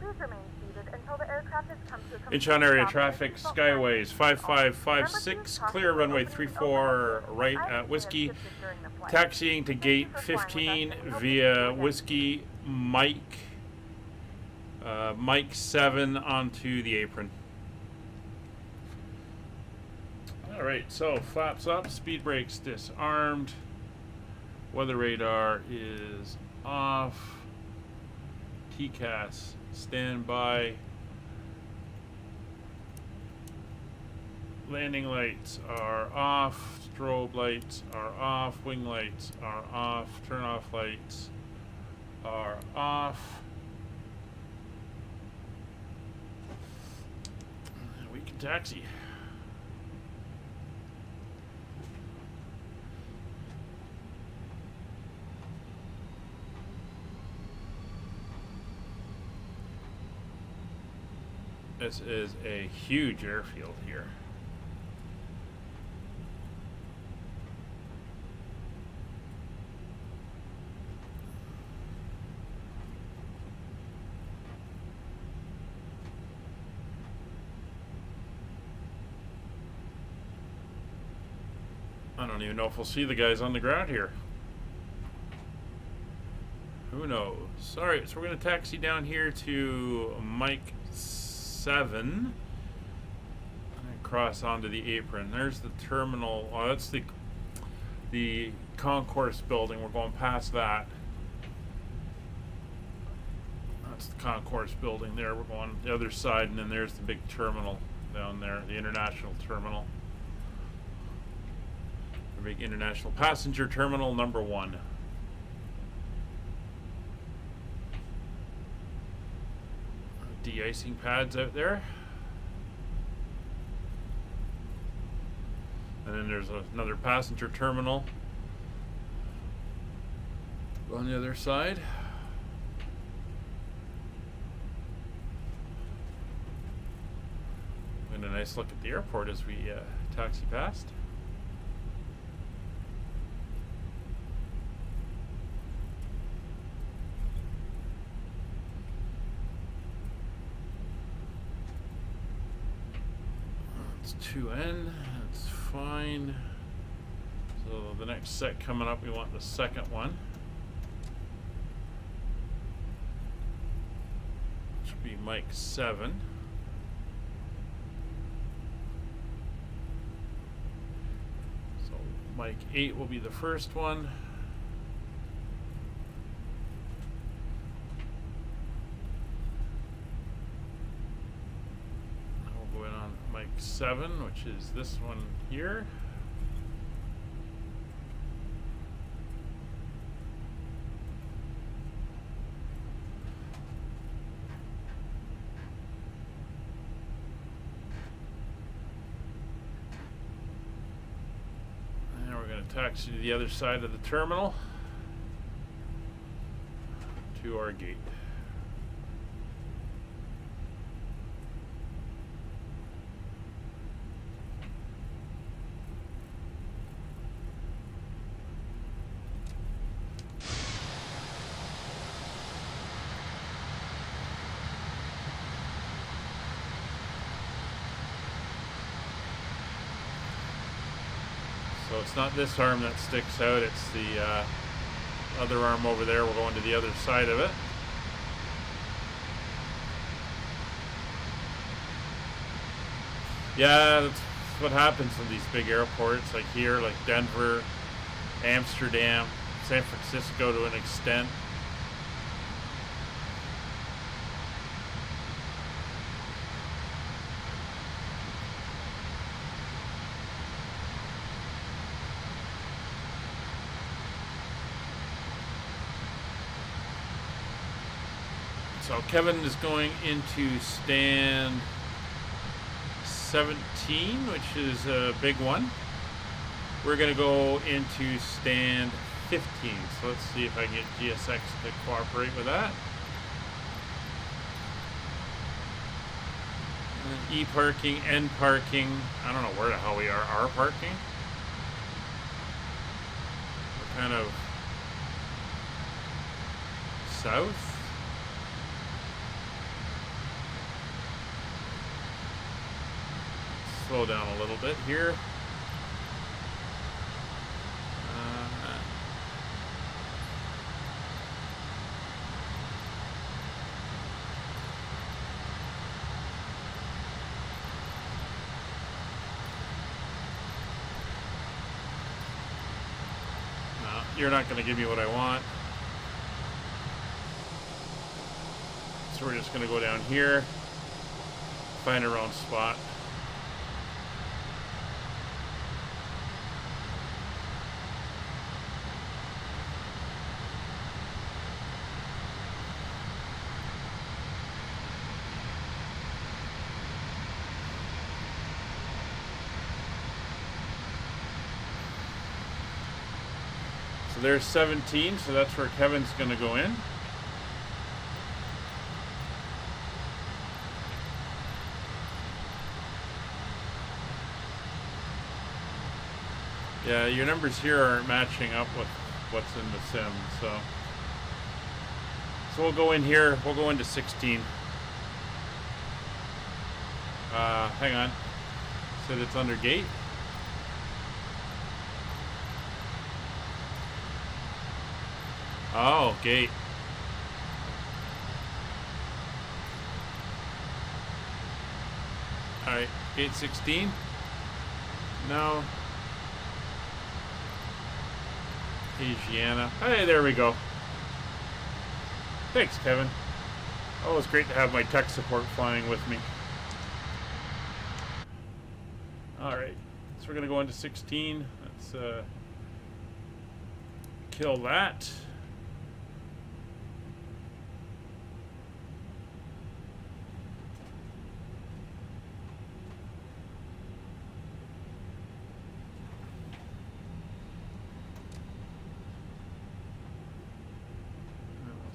Please remain seated until the aircraft has come to a complete
Incheon area
stop.
traffic, Skyways 5556, clear runway 34 right at Whiskey. Taxiing to gate 15 via Whiskey Mike 7 onto the apron. Alright, so flaps up, speed brakes disarmed, weather radar is off, TCAS standby, landing lights are off, strobe lights are off, wing lights are off, turn off lights are off. We can taxi. This is a huge airfield here. I don't even know if we'll see the guys on the ground here. Who knows? Alright, so we're going to taxi down here to Mike 7 and cross onto the apron. There's the terminal. Oh, that's the concourse building. We're going past that. That's the concourse building there. We're going the other side, and then there's the big terminal down there, the international terminal. The big international passenger terminal number 1. De-icing pads out there, and then there's another passenger terminal on the other side. And a nice look at the airport as we taxi past. It's 2N, that's fine. So the next set coming up, we want the second one. Which would be Mike 7. So Mike 8 will be the first one. We'll go in on Mike 7, which is this one here. Taxi to the other side of the terminal to our gate. So it's not this arm that sticks out, it's the other arm over there. We're going to the other side of it. Yeah, that's what happens in these big airports, like here, like Denver, Amsterdam, San Francisco to an extent. So Kevin is going into stand 17, which is a big one. We're going to go into stand 15. So let's see if I can get GSX to cooperate with that. And E parking, N parking. I don't know where the hell we are. R parking. We're kind of south. slow down a little bit here. You're not going to give me what I want. So we're just going to go down here, find a round spot. So there's 17, so that's where Kevin's going to go in. Yeah, your numbers here aren't matching up with what's in the sim, so we'll go in here, we'll go into 16. Hang on. Said it's under gate. Oh, gate. Alright, gate 16. No. Asiana. Hey, there we go. Thanks, Kevin. Always great to have my tech support flying with me. Alright, so we're going to go into 16. Let's kill that.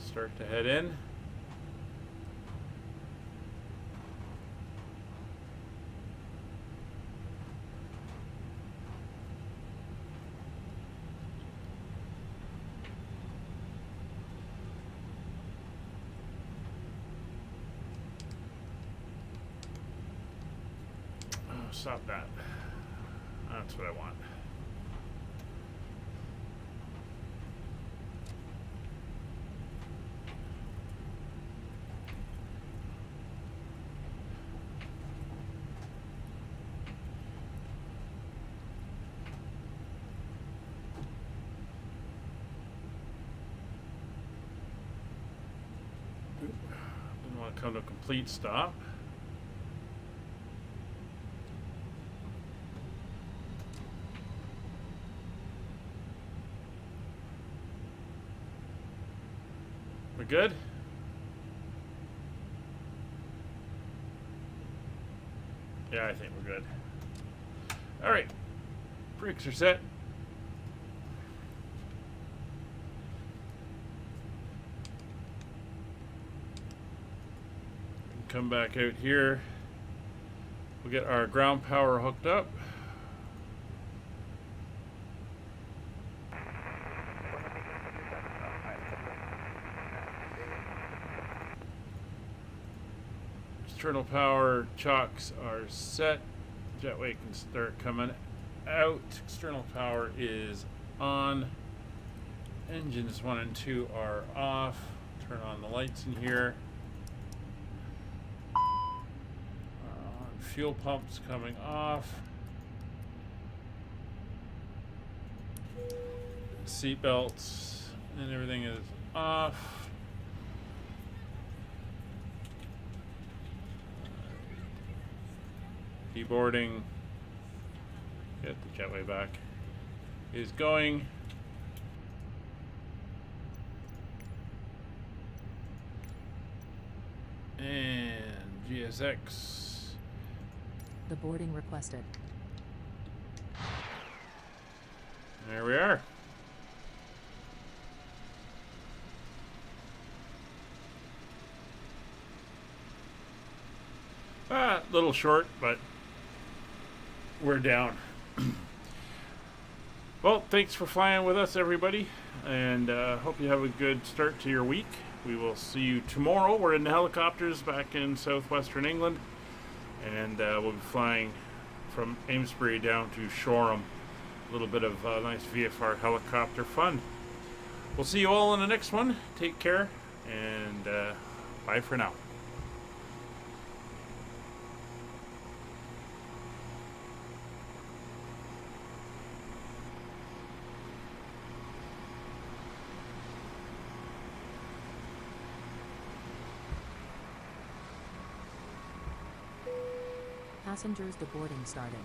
Start to head in. Oh, stop that. That's what I want. Come to a complete stop. We're good? Yeah, I think we're good. All right, brakes are set. Come back out here. We'll get our ground power hooked up. External power chocks are set. Jetway can start coming out. External power is on. Engines 1 and 2 are off. Turn on the lights in here. Fuel pumps coming off. Seat belts and everything is off. Deboarding. Get the jetway back. Is going. And GSX.
The boarding requested.
There we are. A little short, but we're down. Well, thanks for flying with us, everybody, and hope you have a good start to your week. We will see you tomorrow. We're in the helicopters back in southwestern England. And we'll be flying from Amesbury down to Shoreham. A little bit of nice VFR helicopter fun. We'll see you all in the next one. Take care, and bye for now.
Passengers deboarding starting.